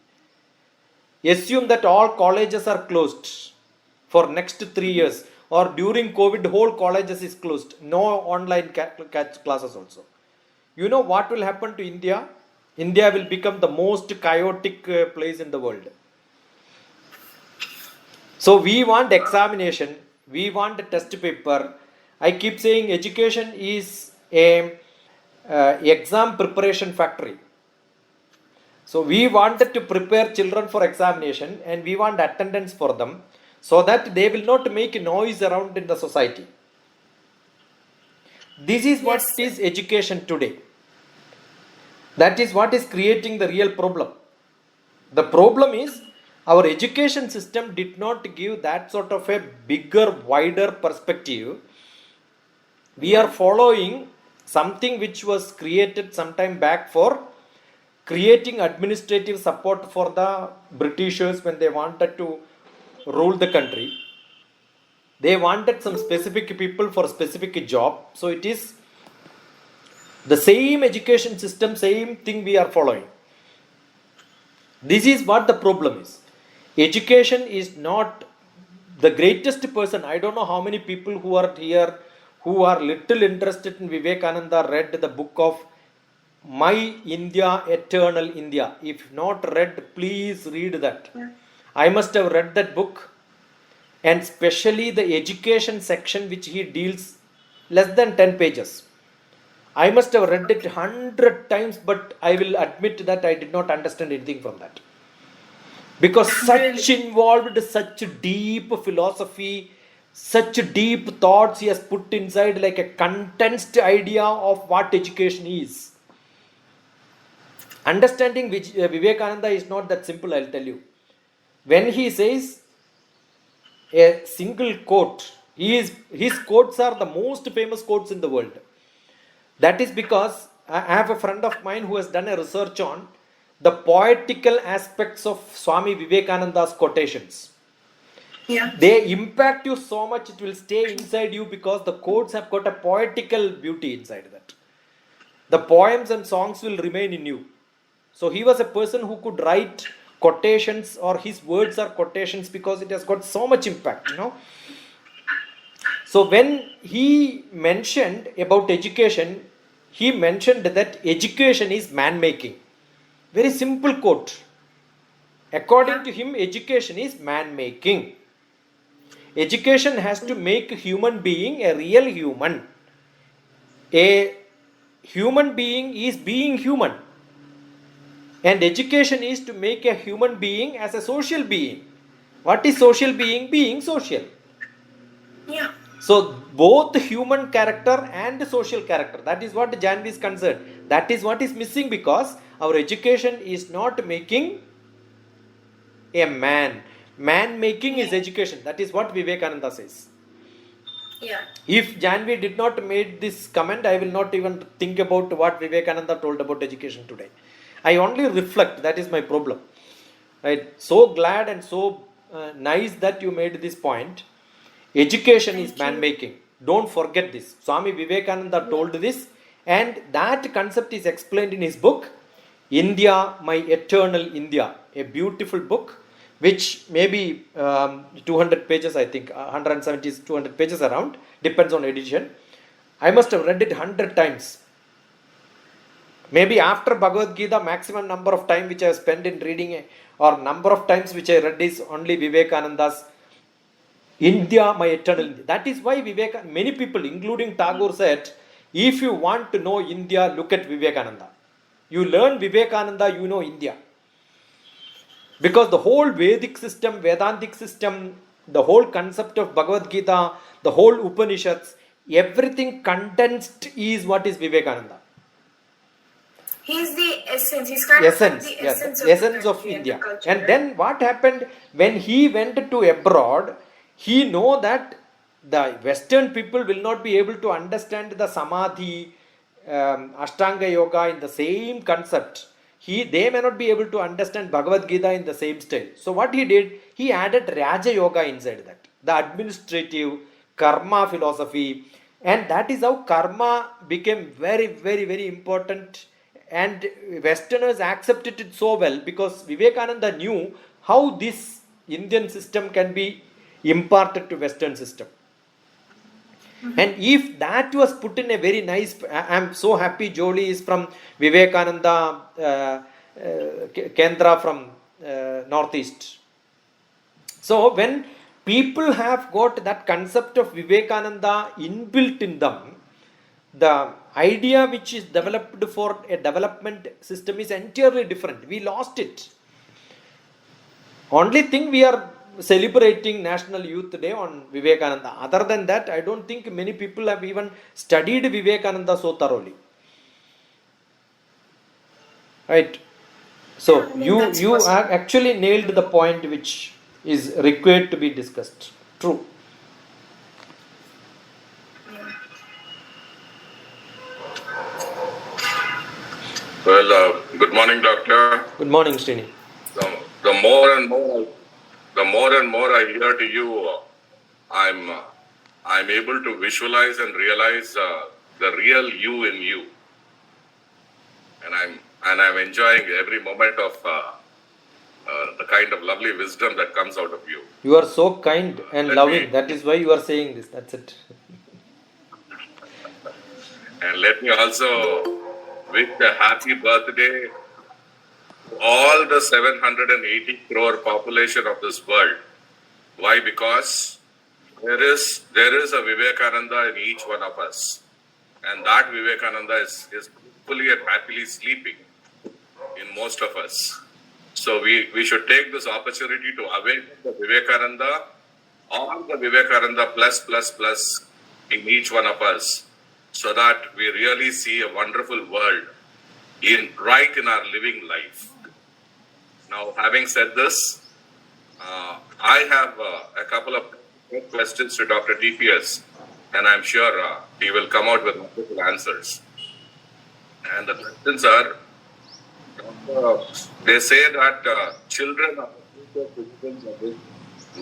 Assume that all colleges are closed for next 3 years, or during COVID whole colleges is closed. No online classes also. You know what will happen to India? India will become the most chaotic place in the world. So we want examination, we want a test paper. I keep saying education is a exam preparation factory. So we wanted to prepare children for examination and we want attendance for them so that they will not make noise around in the society. This is what is education today. That is what is creating the real problem. The problem is our education system did not give that sort of a bigger, wider perspective. We are following something which was created some time back for creating administrative support for the Britishers when they wanted to rule the country. They wanted some specific people for specific job. So it is the same education system, same thing we are following. This is what the problem is. Education is not the greatest person. I don't know how many people who are here who are little interested in Vivekananda read the book of My India, Eternal India. If not read, please read that. I must have read that book, and especially the education section which he deals less than 10 pages. I must have read it 100 times, but I will admit that I did not understand anything from that. Because such involved, such deep philosophy, such deep thoughts he has put inside, like a condensed idea of what education is. Understanding Vivekananda is not that simple, I'll tell you. When he says a single quote, his quotes are the most famous quotes in the world. That is because I have a friend of mine who has done a research on the poetical aspects of Swamy Vivekananda's quotations. Yeah. They impact you so much, it will stay inside you because the quotes have got a poetical beauty inside that. The poems and songs will remain in you. So he was a person who could write quotations, or his words are quotations, because it has got so much impact, So when he mentioned about education, he mentioned that education is man-making. Very simple quote. According to him, education is man-making. Education has to make a human being a real human. A human being is being human. And education is to make a human being as a social being. What is social being? Being social. Yeah. So both human character and social character, that is what Janvi is concerned. That is what is missing, because our education is not making a man. Man making is education. That is what Vivekananda says. Yeah. If Janvi did not make this comment, I will not even think about what Vivekananda told about education today. I only reflect. That is my problem. Right? So glad and so nice that you made this point. Education is man-making. Don't forget this. Swamy Vivekananda told this, and that concept is explained in his book, India, My Eternal India. A beautiful book, which maybe 200 pages, I think, 170, 200 pages around, depends on edition. I must have read it 100 times. Maybe after Bhagavad Gita, maximum number of time which I have spent in reading, or number of times which I read, is only Vivekananda's India, My Eternal India. That is why many people, including Tagore, said, if you want to know India, look at Vivekananda. You learn Vivekananda, you know India. Because the whole Vedic system, Vedantic system, the whole concept of Bhagavad Gita, the whole Upanishads, everything condensed is what is Vivekananda. He's the essence. He's kind of the essence of India. And then what happened when he went to abroad? He know that the Western people will not be able to understand the Samadhi, Ashtanga Yoga in the same concept. They may not be able to understand Bhagavad Gita in the same style. So what he did, he added Raja Yoga inside that. The administrative, karma philosophy. And that is how karma became very, very, very important. And Westerners accepted it so well, because Vivekananda knew how this Indian system can be imparted to Western system. And if that was put in a very nice, I am so happy Jolie is from Vivekananda Kendra from Northeast. So when people have got that concept of Vivekananda inbuilt in them, the idea which is developed for a development system is entirely different. We lost it. Only thing, we are celebrating National Youth Day on Vivekananda. Other than that, I don't think many people have even studied Vivekananda so thoroughly. Right? So you actually nailed the point which is required to be discussed. True. Well, good morning, Doctor. Good morning, Srini. The more and more I hear to you, I'm able to visualize and realize the real you in you, and I'm enjoying every moment of the kind of lovely wisdom that comes out of you. You are so kind and loving. That is why you are saying this. That's it. And let me also wish a happy birthday to all the 780 crore population of this world. Why? Because there is a Vivekananda in each one of us. And that Vivekananda is fully and happily sleeping in most of us. So we should take this opportunity to awaken the Vivekananda, or the Vivekananda plus in each one of us, so that we really see a wonderful world right in our living life. Now, having said this, I have a couple of questions to Dr. DPS, and I'm sure he will come out with multiple answers. And the questions are, they say that children are the future citizens of this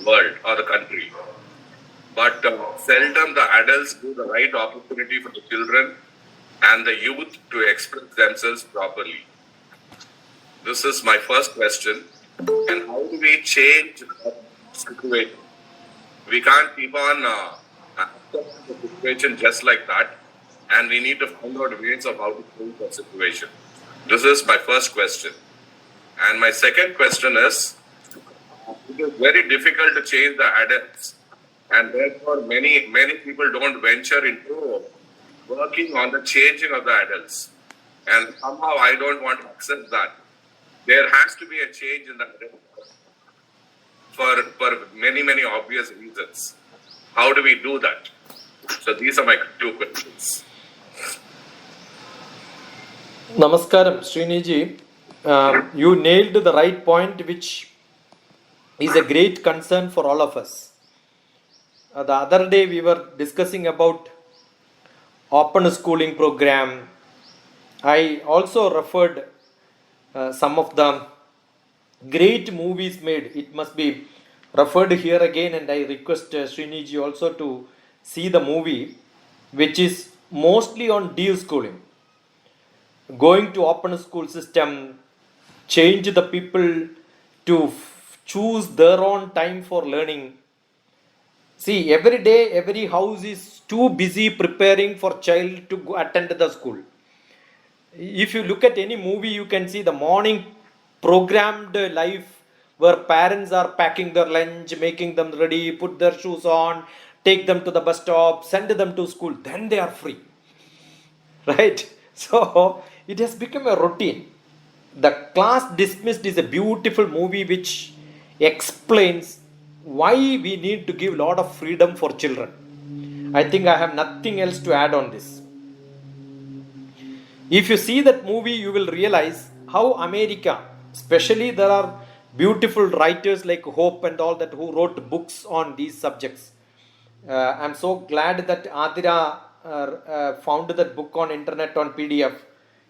world or the country. But seldom the adults give the right opportunity for the children and the youth to express themselves properly. This is my first question. And how do we change the situation? We can't keep on accepting the situation just like that. And we need to find out ways of how to change the situation. This is my first question. And my second question is, it is very difficult to change the adults. And therefore, many people don't venture into working on the changing of the adults. And somehow I don't want to accept that. There has to be a change in the adults for many obvious reasons. How do we do that? So these are my two questions. Namaskaram, Sriniji. You nailed the right point, which is a great concern for all of us. The other day we were discussing about open schooling program. I also referred some of the great movies made. It must be referred here again, and I request Sriniji also to see the movie, which is mostly on de-schooling. Going to open school system, change the people to choose their own time for learning. See, every day, every house is too busy preparing for child to go attend the school. If you look at any movie, you can see the morning programmed life where parents are packing their lunch, making them ready, put their shoes on, take them to the bus stop, send them to school. Then they are free. Right? So, it has become a routine. The Class Dismissed is a beautiful movie which explains why we need to give a lot of freedom for children. I think I have nothing else to add on this. If you see that movie, you will realize how America, especially there are beautiful writers like Hope and all that who wrote books on these subjects. I'm so glad that Adira found that book on internet on PDF,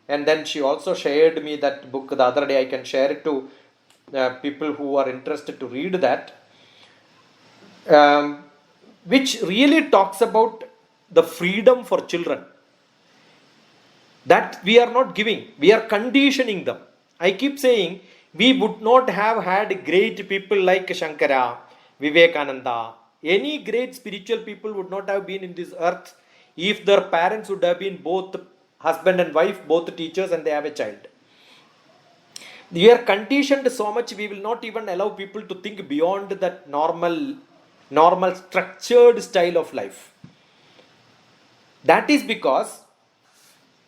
and then she also shared me that book the other day. I can share it to people who are interested to read that, which really talks about the freedom for children that we are not giving. We are conditioning them. I keep saying we would not have had great people like Shankara, Vivekananda, any great spiritual people would not have been in this earth if their parents would have been both husband and wife, both teachers, and they have a child. We are conditioned so much, we will not even allow people to think beyond that normal structured style of life. That is because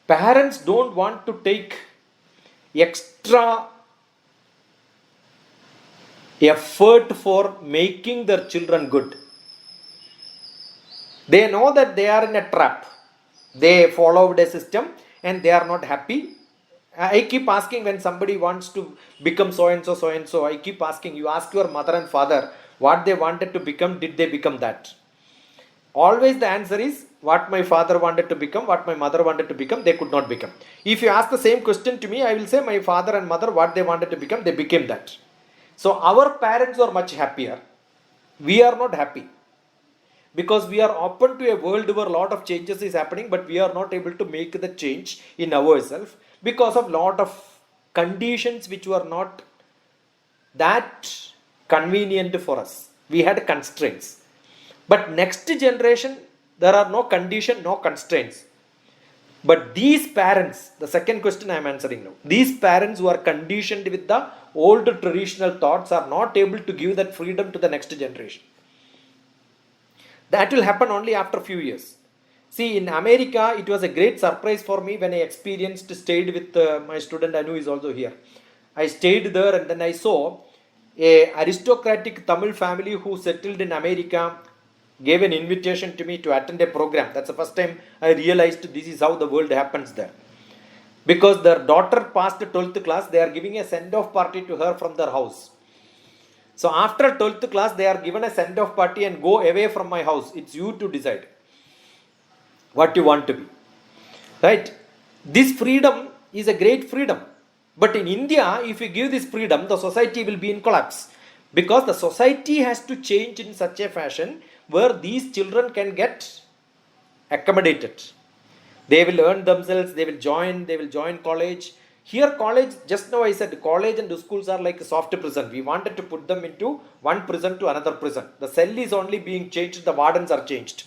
parents don't want to take extra effort for making their children good. They know that they are in a trap. They followed a system and they are not happy. I keep asking when somebody wants to become so and so, I keep asking, you ask your mother and father what they wanted to become, did they become that? Always the answer is what my father wanted to become, what my mother wanted to become, they could not become. If you ask the same question to me, I will say my father and mother, what they wanted to become, they became that. So our parents are much happier. We are not happy. Because we are open to a world where a lot of changes is happening, but we are not able to make the change in ourselves because of lot of conditions which were not that convenient for us. We had constraints. But next generation, there are no condition, no constraints. But these parents, the second question I am answering now, these parents who are conditioned with the old traditional thoughts are not able to give that freedom to the next generation. That will happen only after a few years. See, in America, it was a great surprise for me when I stayed with my student Anu is also here. I stayed there and then I saw a aristocratic Tamil family who settled in America gave an invitation to me to attend a program. That's the first time I realized this is how the world happens there. Because their daughter passed the 12th class, they are giving a send-off party to her from their house. So after 12th class, they are given a send-off party and go away from my house. It's you to decide what you want to be. Right? This freedom is a great freedom. But in India, if you give this freedom, the society will be in collapse. Because the society has to change in such a fashion where these children can get accommodated. They will earn themselves, they will join college. Here college, just now I said college and schools are like a soft prison. We wanted to put them into one prison to another prison. The cell is only being changed, the wardens are changed.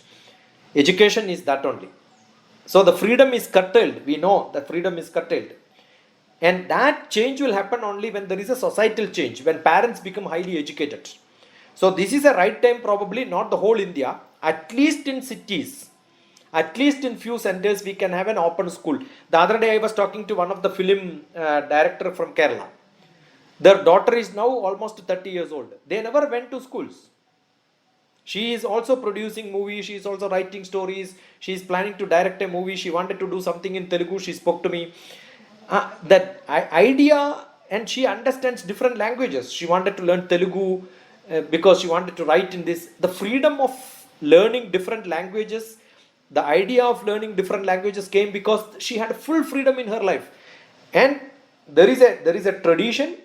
Education is that only. So the freedom is curtailed. We know the freedom is curtailed. And that change will happen only when there is a societal change, when parents become highly educated. So this is a right time, probably not the whole India, at least in cities, at least in few centers we can have an open school. The other day I was talking to one of the film director from Kerala. Their daughter is now almost 30 years old. They never went to schools. She is also producing movies, she is also writing stories, she is planning to direct a movie, she wanted to do something in Telugu, she spoke to me. That idea, and she understands different languages. She wanted to learn Telugu because she wanted to write in this. The freedom of learning different languages, the idea of learning different languages came because she had full freedom in her life. And there is a tradition,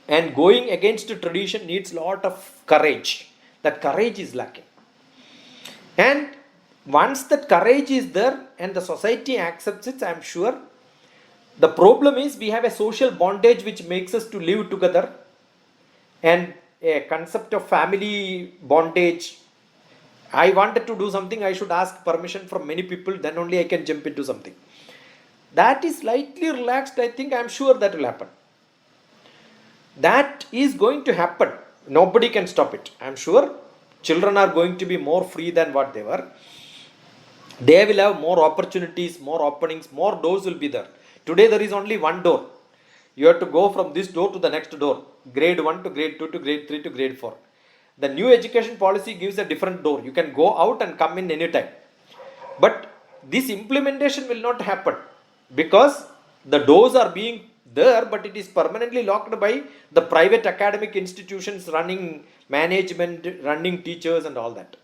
and going against the tradition needs a lot of courage. That courage is lacking. And once that courage is there and the society accepts it, I am sure. The problem is we have a social bondage which makes us to live together, and a concept of family bondage. I wanted to do something, I should ask permission from many people, then only I can jump into something. That is slightly relaxed. I think, I am sure that will happen. That is going to happen. Nobody can stop it. I am sure children are going to be more free than what they were. They will have more opportunities, more openings, more doors will be there. Today there is only one door. You have to go from this door to the next door. Grade 1 to grade 2 to grade 3 to grade 4. The new education policy gives a different door. You can go out and come in anytime. But this implementation will not happen because the doors are being there, but it is permanently locked by the private academic institutions running management, running teachers and all that.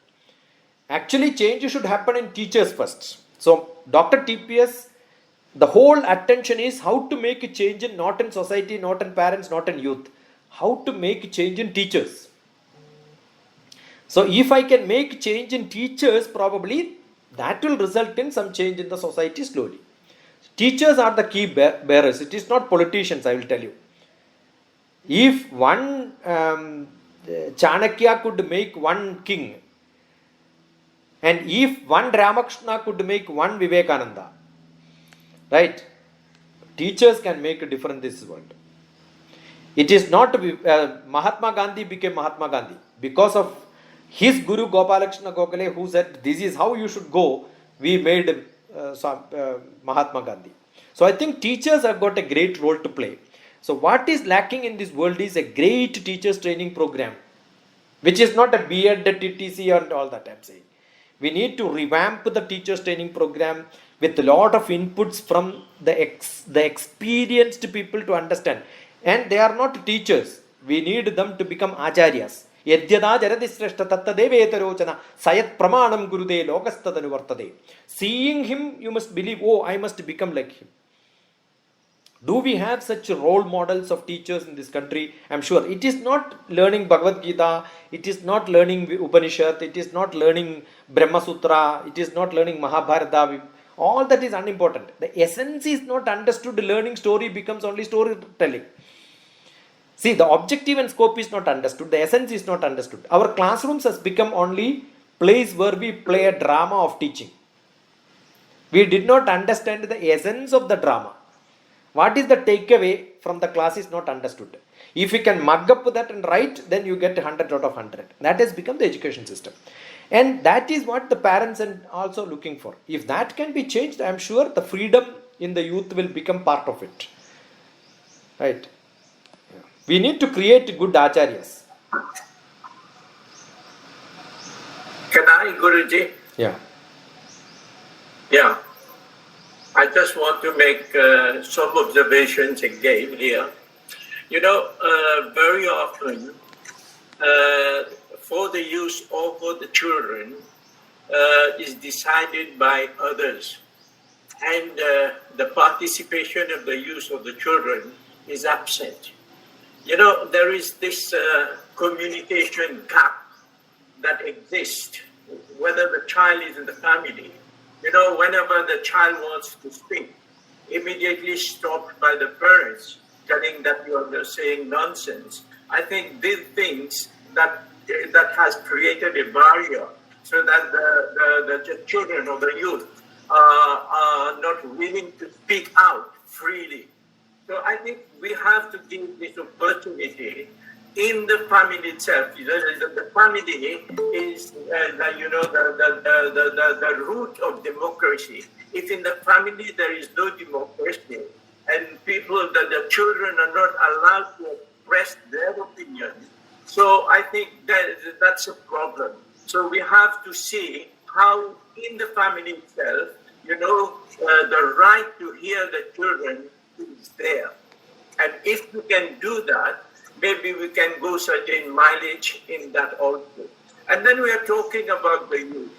Actually, change should happen in teachers first. So, DrTPS, the whole attention is how to make a change in, not in society, not in parents, not in youth. How to make a change in teachers. So, if I can make change in teachers, probably that will result in some change in the society slowly. Teachers are the key bearers. It is not politicians, I will tell you. If one Chanakya could make one king, and if one Ramakrishna could make one Vivekananda, right? Teachers can make a difference in this world. It is not Mahatma Gandhi became Mahatma Gandhi because of his Guru Gopalakrishna Gokhale, who said this is how you should go. We made Mahatma Gandhi. So I think teachers have got a great role to play. So what is lacking in this world is a great teachers training program, which is not a B.Ed, TTC and all that I am saying. We need to revamp the teachers training program with a lot of inputs from the experienced people to understand. And they are not teachers. We need them to become acharyas. Yadyada jaradisreshta tattadeveetarochana sayat pramanam gurude lokastadanuvartade. Seeing him, you must believe, oh, I must become like him. Do we have such role models of teachers in this country? I am sure. It is not learning Bhagavad Gita, it is not learning Upanishad, it is not learning Brahma Sutra, it is not learning Mahabharata. All that is unimportant. The essence is not understood. Learning story becomes only storytelling. See, the objective and scope is not understood. The essence is not understood. Our classrooms has become only place where we play a drama of teaching. We did not understand the essence of the drama. What is the takeaway from the class is not understood. If you can mug up that and write, then you get 100 out of 100. That has become the education system. And that is what the parents are also looking for. If that can be changed, I am sure the freedom in the youth will become part of it. Right? We need to create good acharyas. Can I, Guruji? Yeah. Yeah. I just want to make some observations again here. You know, very often for the youth or for the children is decided by others. And the participation of the youth or the children is absent. You know, there is this communication gap that exists, whether the child is in the family. You know, whenever the child wants to speak, immediately stopped by the parents, telling that you're saying nonsense. I think these things that has created a barrier so that the children or the youth are not willing to speak out freely. So I think we have to give this opportunity in the family itself. The family is, the root of democracy. If in the family there is no democracy and the children are not allowed to express their opinion, so I think that's a problem. So we have to see how in the family itself, the right to hear the children is there. And if we can do that, maybe we can go certain mileage in that also. And then we are talking about the youth.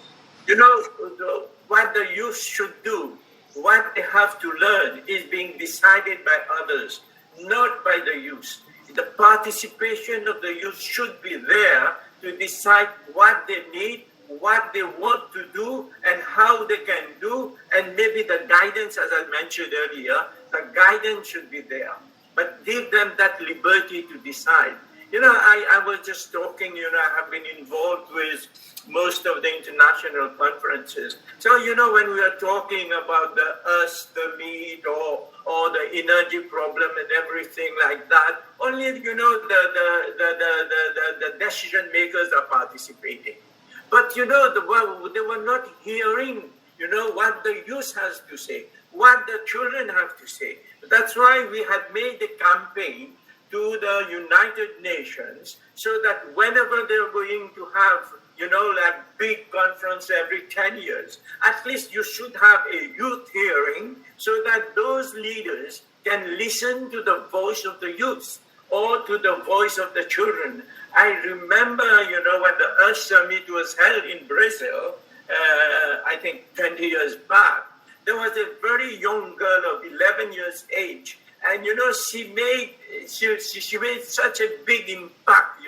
What the youth should do, what they have to learn is being decided by others, not by the youth. The participation of the youth should be there to decide what they need, what they want to do, and how they can do, and maybe the guidance, as I mentioned earlier, the guidance should be there. But give them that liberty to decide. I was just talking, I have been involved with most of the international conferences. So, when we are talking about the us, the meat, or the energy problem and everything like that, only, the decision makers are participating. But, they were not hearing, what the youth has to say, what the children have to say. That's why we had made a campaign to the United Nations so that whenever they're going to have, like big conference every 10 years, at least you should have a youth hearing so that those leaders can listen to the voice of the youth or to the voice of the children. I remember, when the Earth Summit was held in Brazil, I think 20 years back, there was a very young girl of 11 years age. And, she made such a big impact,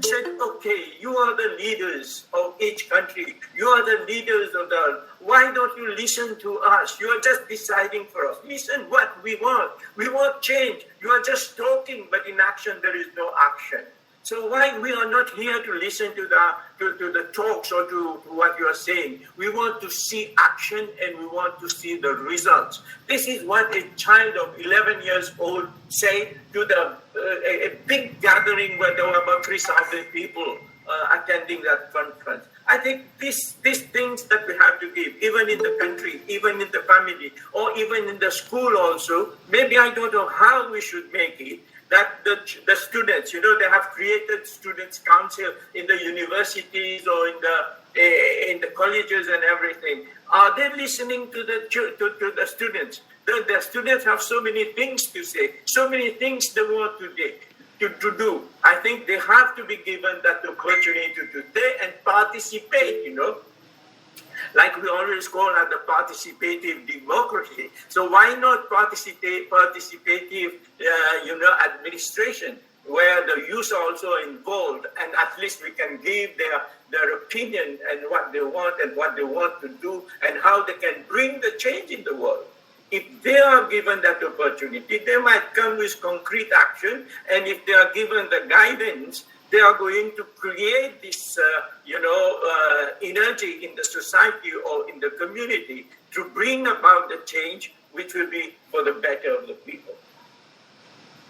She said, okay, you are the leaders of each country. You are the leaders of the, why don't you listen to us? You are just deciding for us. Listen what we want. We want change. You are just talking, but in action, there is no action. So why we are not here to listen to the talks or to what you are saying? We want to see action and we want to see the results. This is what a child of 11 years old said to a big gathering where there were about 3,000 people attending that conference. I think these things that we have to give, even in the country, even in the family, or even in the school also, maybe I don't know how we should make it, that the students, they have created students' council in the universities or in the colleges and everything. Are they listening to the students? The students have so many things to say, so many things they want to do. I think they have to be given that opportunity to stay and participate, Like we always call it the participative democracy. So why not participative, administration, where the youth are also involved, and at least we can give their opinion and what they want to do, and how they can bring the change in the world. If they are given that opportunity, they might come with concrete action, and if they are given the guidance, they are going to create this, energy in the society or in the community to bring about the change which will be for the better of the people.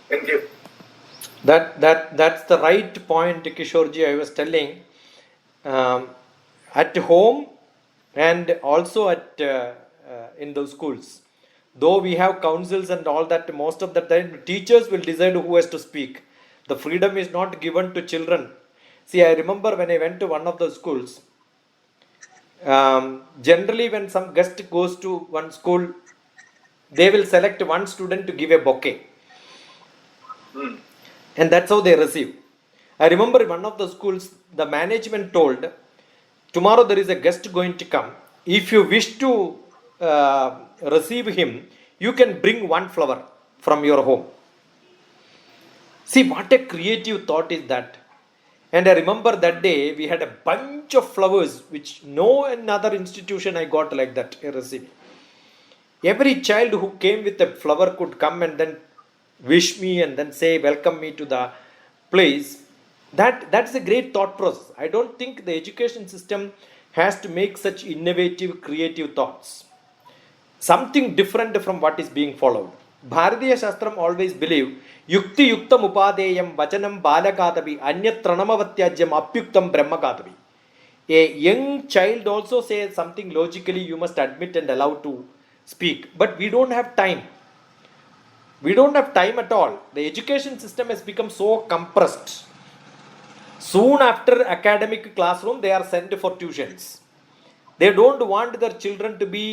Thank you. That's the right point, Kishorji. I was telling at home and also at in the schools. Though we have councils and all that, most of the time teachers will decide who has to speak. The freedom is not given to children. See, I remember when I went to one of the schools, generally when some guest goes to one school, they will select one student to give a bouquet. And that's how they receive. I remember in one of the schools, the management told, tomorrow there is a guest going to come. If you wish to receive him, you can bring one flower from your home. See, what a creative thought is that. And I remember that day we had a bunch of flowers which no another institution I got like that received. every child who came with a flower could come and then wish me and then say welcome me to the place. That's a great thought process. I don't think the education system has to make such innovative creative thoughts, something different from what is being followed. Bharatiya Shastram always believe yukti yuktam upadeyam vachanam balakadavi anyatranamavatyajyam apyuktam brahmakadavi. A young child also says something logically, you must admit and allow to speak, but we don't have time. We don't have time at all. The education system has become so compressed. Soon after academic classroom, they are sent for tuitions. They don't want their children to be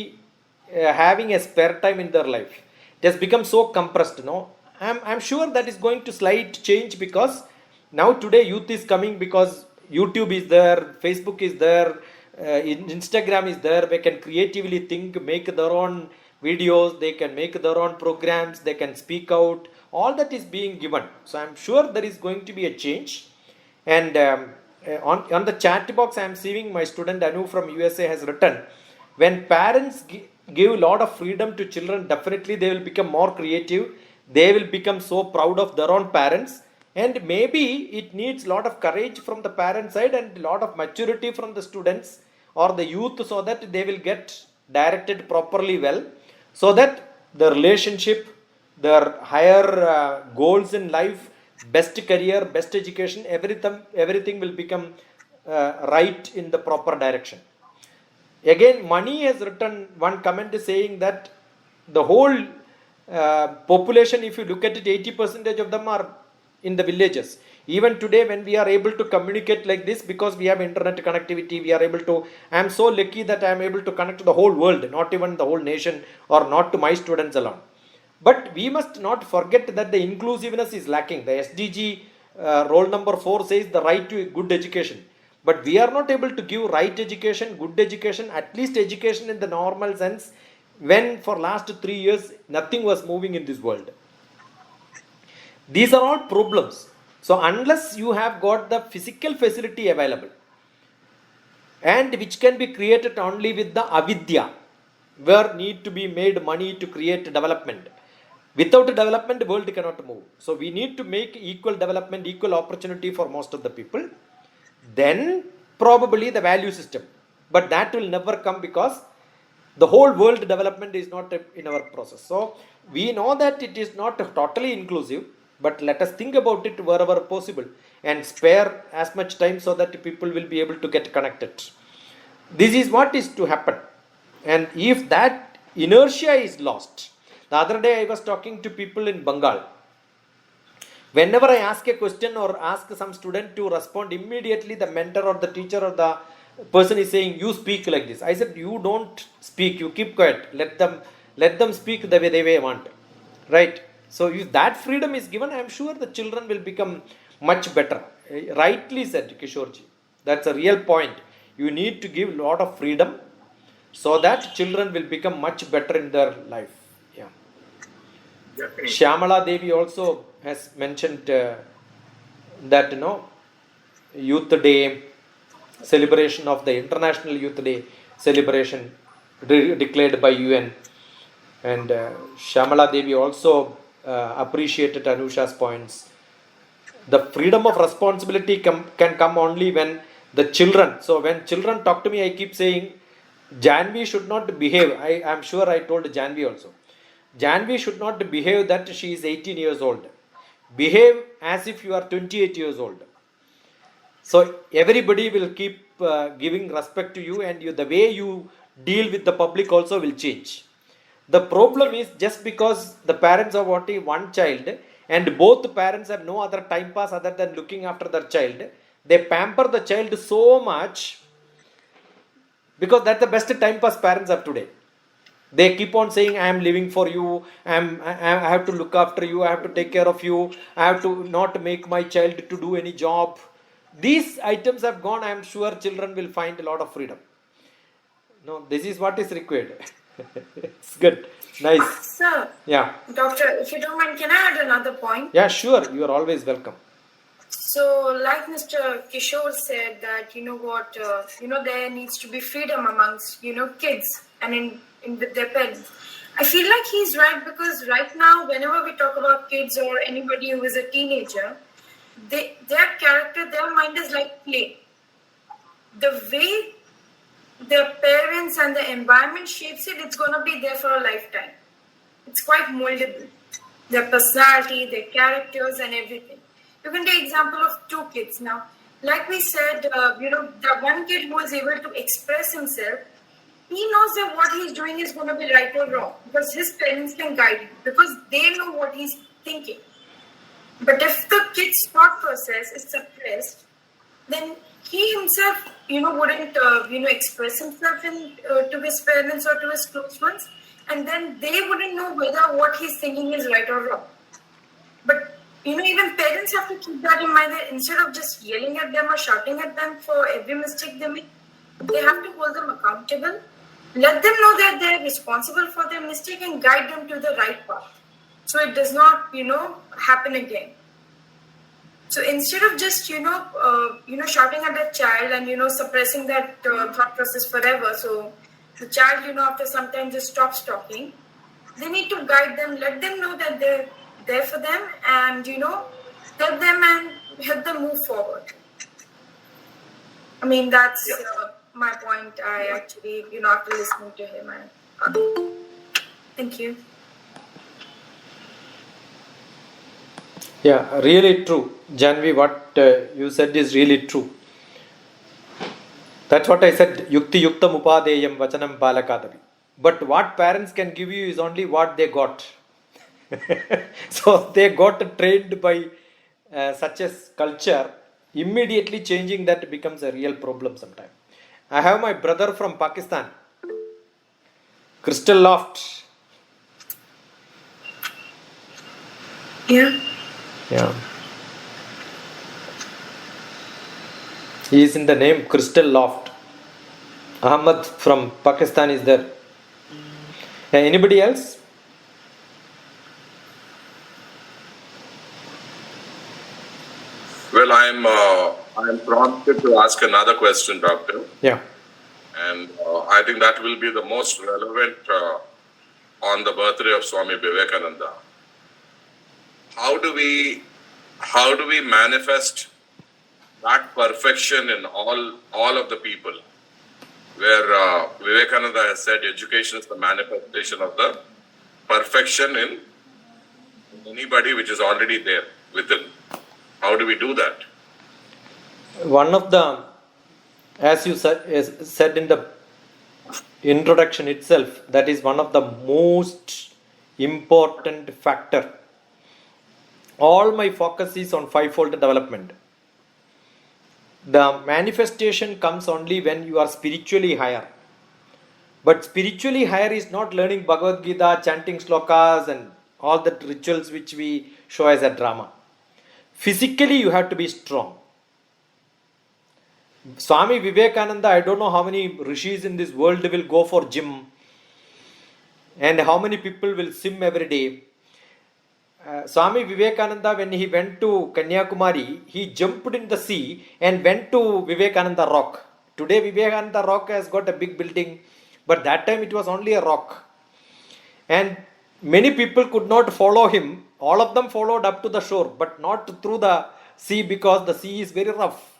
having a spare time in their life. It has become so compressed. No, I'm sure that is going to slight change, because now today youth is coming because YouTube is there, Facebook is there, Instagram is there. They can creatively think, make their own videos, they can make their own programs, they can speak out. All that is being given. So I'm sure there is going to be a change. And on the chat box, I am seeing my student Anu from USA has written, when parents give a lot of freedom to children, definitely they will become more creative. They will become so proud of their own parents. And maybe it needs a lot of courage from the parent side and a lot of maturity from the students or the youth, so that they will get directed properly well, so that the relationship, their higher goals in life, best career, best education, everything will become right in the proper direction. Again, Mani has written one comment saying that the whole population, if you look at it, 80% of them are in the villages. Even today, when we are able to communicate like this, because we have internet connectivity, we are able to, I am so lucky that I am able to connect to the whole world, not even the whole nation or not to my students alone. But we must not forget that the inclusiveness is lacking. The SDG roll number 4 says the right to good education. But we are not able to give right education, good education, at least education in the normal sense, when for last 3 years nothing was moving in this world. These are all problems. So unless you have got the physical facility available, and which can be created only with the avidya, where need to be made money to create development. Without development, the world cannot move. So we need to make equal development, equal opportunity for most of the people. Then probably the value system. But that will never come, because the whole world development is not in our process. So we know that it is not totally inclusive, but let us think about it wherever possible and spare as much time so that people will be able to get connected. This is what is to happen. And if that inertia is lost, the other day I was talking to people in Bengal. Whenever I ask a question or ask some student to respond, immediately the mentor or the teacher or the person is saying, you speak like this. I said, you don't speak, you keep quiet. Let them speak the way they want. Right? So if that freedom is given, I am sure the children will become much better. Rightly said, Kishorji. That's a real point. You need to give a lot of freedom so that children will become much better in their life. Yeah. Shyamala Devi also has mentioned that, Youth Day celebration of the International Youth Day celebration declared by UN. And Shyamala Devi also appreciated Anusha's points. The freedom of responsibility can come only when the children, so when children talk to me, I keep saying, Janvi should not behave, I am sure I told Janvi also, Janvi should not behave that she is 18 years old. Behave as if you are 28 years old. So everybody will keep giving respect to you, and the way you deal with the public also will change. The problem is, just because the parents are wanting one child and both the parents have no other time pass other than looking after their child, they pamper the child so much, because that's the best time pass parents have today. They keep on saying, I am living for you, I have to look after you, I have to take care of you, I have to not make my child to do any job. These items have gone. I am sure children will find a lot of freedom. No, this is what is required. It's good. Nice. Sir. Yeah. Doctor, if you don't mind, can I add another point? Yeah, sure. You are always welcome. So, like Mr. Kishore said, that there needs to be freedom amongst kids and with their parents. I feel like he's right because right now, whenever we talk about kids or anybody who is a teenager, their character, their mind is like clay. The way their parents and the environment shapes it, it's going to be there for a lifetime. It's quite moldable. Their personality, their characters, and everything. You can take example of two kids now. Like we said, the one kid who is able to express himself, he knows that what he's doing is going to be right or wrong because his parents can guide him because they know what he's thinking. But if the kid's thought process is suppressed, then he himself, wouldn't, express himself to his parents or to his close ones, and then they wouldn't know whether what he's thinking is right or wrong. But even parents have to keep that in mind that instead of just yelling at them or shouting at them for every mistake they make, they have to hold them accountable, let them know that they're responsible for their mistake and guide them to the right path. So it does not, happen again. So instead of just, shouting at a child and, suppressing that thought process forever, so the child, after some time just stops talking, they need to guide them, let them know that they're there for them and, help them and help them move forward. I mean, that's my point. I actually, after listening to him, thank you. Yeah, really true. Janvi, what you said is really true. That's what I said. Yukti yuktam upadeyam vachanam balakadavi. But what parents can give you is only what they got. So they got trained by such a culture. Immediately changing that becomes a real problem sometimes. I have my brother from Pakistan, Crystal Loft. Yeah. Yeah. He is in the name Crystal Loft. Ahmad from Pakistan is there. Yeah, anybody else? Well, I'm prompted to ask another question, Doctor. Yeah. And I think that will be the most relevant on the birthday of Swamy Vivekananda. How do we manifest that perfection in all of the people? Where Vivekananda has said education is the manifestation of the perfection in anybody which is already there within. How do we do that? One of the, as you said in the introduction itself, that is one of the most important factor. All my focus is on fivefold development. The manifestation comes only when you are spiritually higher. But spiritually higher is not learning Bhagavad Gita, chanting slokas and all the rituals which we show as a drama. Physically you have to be strong. Swamy Vivekananda, I don't know how many rishis in this world will go for gym and how many people will swim every day. Swamy Vivekananda, when he went to Kanyakumari, he jumped in the sea and went to Vivekananda Rock. Today Vivekananda Rock has got a big building, but that time it was only a rock. And many people could not follow him. All of them followed up to the shore, but not through the sea because the sea is very rough.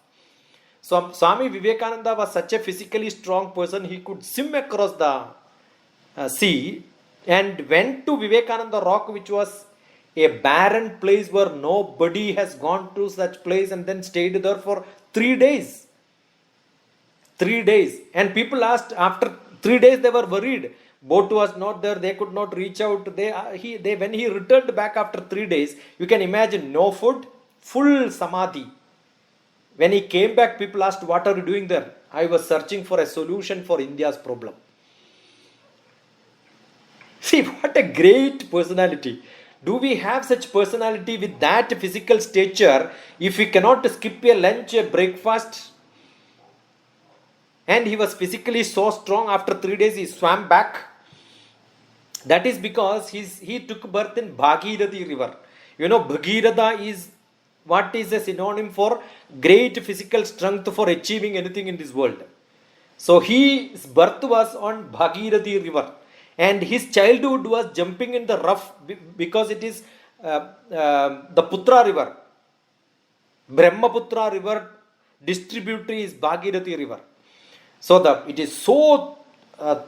So Swamy Vivekananda was such a physically strong person, he could swim across the sea and went to Vivekananda Rock, which was a barren place where nobody has gone to such place, and then stayed there for 3 days. 3 days. And people asked, after 3 days they were worried. Boat was not there, they could not reach out. When he returned back after 3 days, you can imagine, no food, full samadhi. When he came back, people asked, what are you doing there? I was searching for a solution for India's problem. See, what a great personality. Do we have such personality with that physical stature if we cannot skip a lunch, a breakfast? And he was physically so strong, after 3 days he swam back. That is because he took birth in Bhagirathi river. You know, Bhagirath is what is a synonym for great physical strength for achieving anything in this world. So his birth was on Bhagirathi river. And his childhood was jumping in the rough because it is the Putra river. Brahmaputra river distributary is Bhagirathi river. So it is so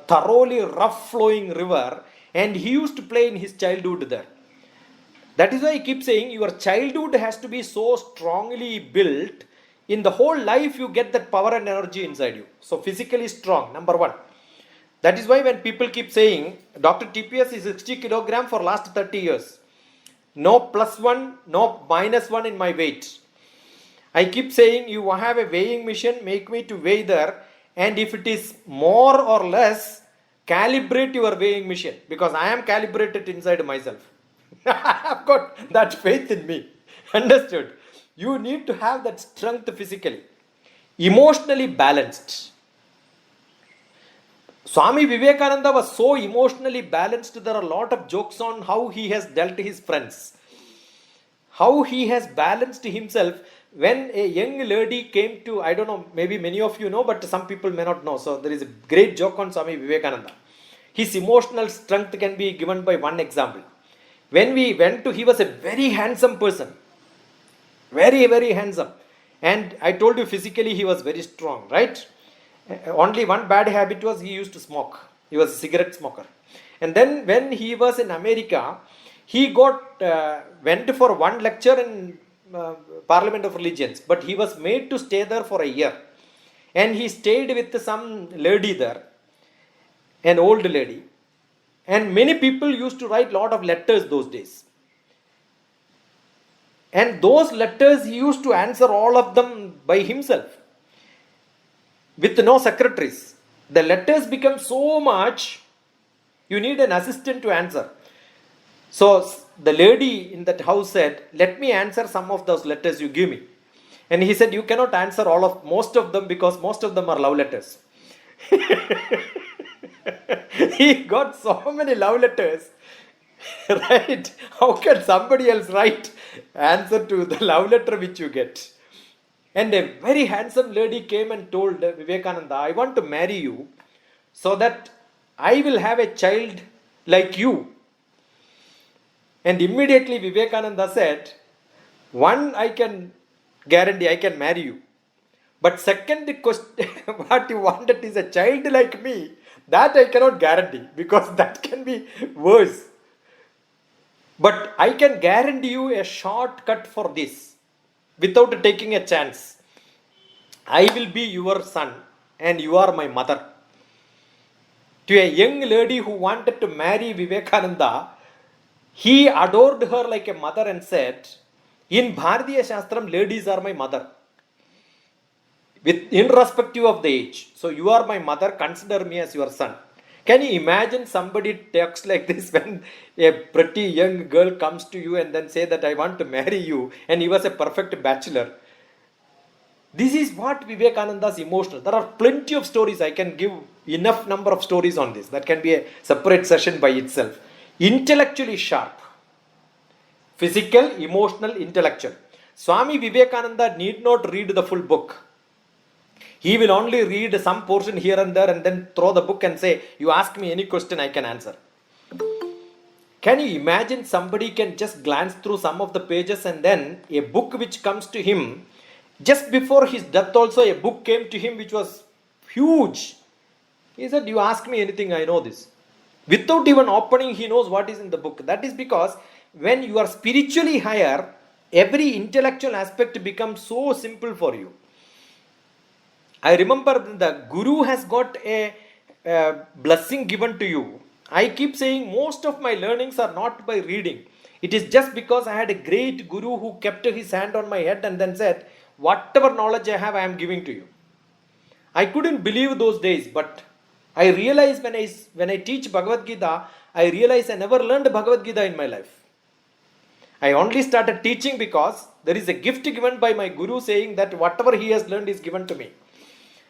thoroughly rough flowing river, and he used to play in his childhood there. That is why I keep saying your childhood has to be so strongly built. In the whole life you get that power and energy inside you. So physically strong, number one. That is why when people keep saying Dr. TPS is 60 kilogram for last 30 years. No plus one, no minus one in my weight. I keep saying you have a weighing machine, make me to weigh there, and if it is more or less, calibrate your weighing machine, because I am calibrated inside myself. I have got that faith in me. Understood? You need to have that strength physically. Emotionally balanced. Swamy Vivekananda was so emotionally balanced. There are a lot of jokes on how he has dealt his friends. How he has balanced himself. When a young lady came to, I don't know, maybe many of you know, but some people may not know. So there is a great joke on Swamy Vivekananda. His emotional strength can be given by one example. When we went to, he was a very handsome person. Very, very handsome. And I told you physically he was very strong, right? Only one bad habit was he used to smoke. He was a cigarette smoker. And then when he was in America, he went for one lecture in Parliament of Religions, but he was made to stay there for a year. And he stayed with some lady there, an old lady. And many people used to write a lot of letters those days. And those letters he used to answer all of them by himself, with no secretaries. The letters become so much, you need an assistant to answer. So the lady in that house said, let me answer some of those letters you give me. And he said, you cannot answer most of them, because most of them are love letters. He got so many love letters. Right? How can somebody else write answer to the love letter which you get? And a very handsome lady came and told Vivekananda, I want to marry you so that I will have a child like you. And immediately Vivekananda said, one, I can guarantee I can marry you. But second question, what you wanted is a child like me. That I cannot guarantee, because that can be worse. But I can guarantee you a shortcut for this without taking a chance. I will be your son and you are my mother. To a young lady who wanted to marry Vivekananda, he adored her like a mother and said, in Bharatiya Shastram, ladies are my mother, irrespective of the age. So you are my mother, consider me as your son. Can you imagine somebody talks like this when a pretty young girl comes to you and then say that I want to marry you, and he was a perfect bachelor? This is what Vivekananda's emotional. There are plenty of stories. I can give enough number of stories on this. That can be a separate session by itself. Intellectually sharp. Physical, emotional, intellectual. Swamy Vivekananda need not read the full book. He will only read some portion here and there and then throw the book and say, you ask me any question, I can answer. Can you imagine somebody can just glance through some of the pages, and then a book which comes to him, just before his death also a book came to him which was huge. He said, you ask me anything, I know this. Without even opening, he knows what is in the book. That is because when you are spiritually higher, every intellectual aspect becomes so simple for you. I remember the Guru has got a blessing given to you. I keep saying most of my learnings are not by reading. It is just because I had a great Guru who kept his hand on my head and then said, whatever knowledge I have, I am giving to you. I couldn't believe those days, but I realized when I teach Bhagavad Gita, I realized I never learned Bhagavad Gita in my life. I only started teaching because there is a gift given by my Guru saying that whatever he has learned is given to me.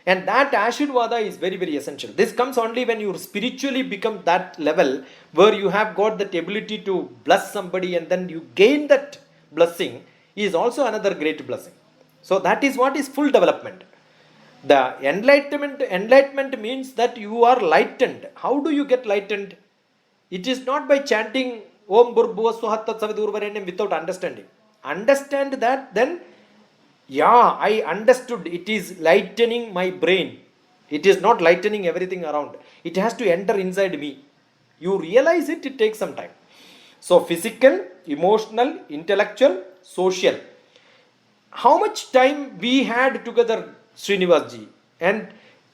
And that Ashirvada is very, very essential. This comes only when you spiritually become that level where you have got that ability to bless somebody and then you gain that blessing is also another great blessing. So that is what is full development. The enlightenment means that you are lightened. How do you get lightened? It is not by chanting Om Bhurbhuva Tat Savidurvarenyam without understanding. Understand that, then, yeah, I understood. It is lightening my brain. It is not lightening everything around. It has to enter inside me. You realize it, it takes some time. So, physical, emotional, intellectual, social. How much time we had together, Srinivasji? And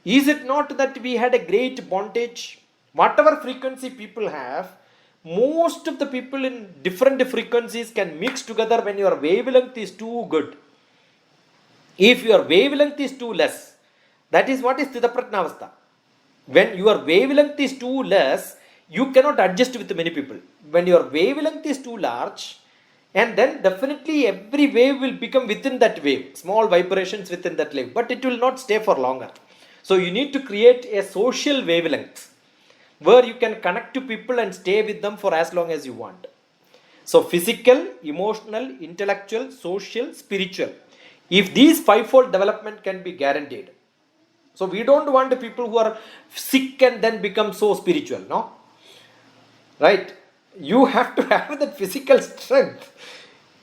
is it not that we had a great bondage? Whatever frequency people have, most of the people in different frequencies can mix together when your wavelength is too good. If your wavelength is too less, that is what is Sthidaprajnavastha. When your wavelength is too less, you cannot adjust with many people. When your wavelength is too large, and then definitely every wave will become within that wave, small vibrations within that wave, but it will not stay for longer. So you need to create a social wavelength where you can connect to people and stay with them for as long as you want. So physical, emotional, intellectual, social, spiritual. If these fivefold development can be guaranteed. So we don't want people who are sick and then become so spiritual, no? Right? You have to have that physical strength.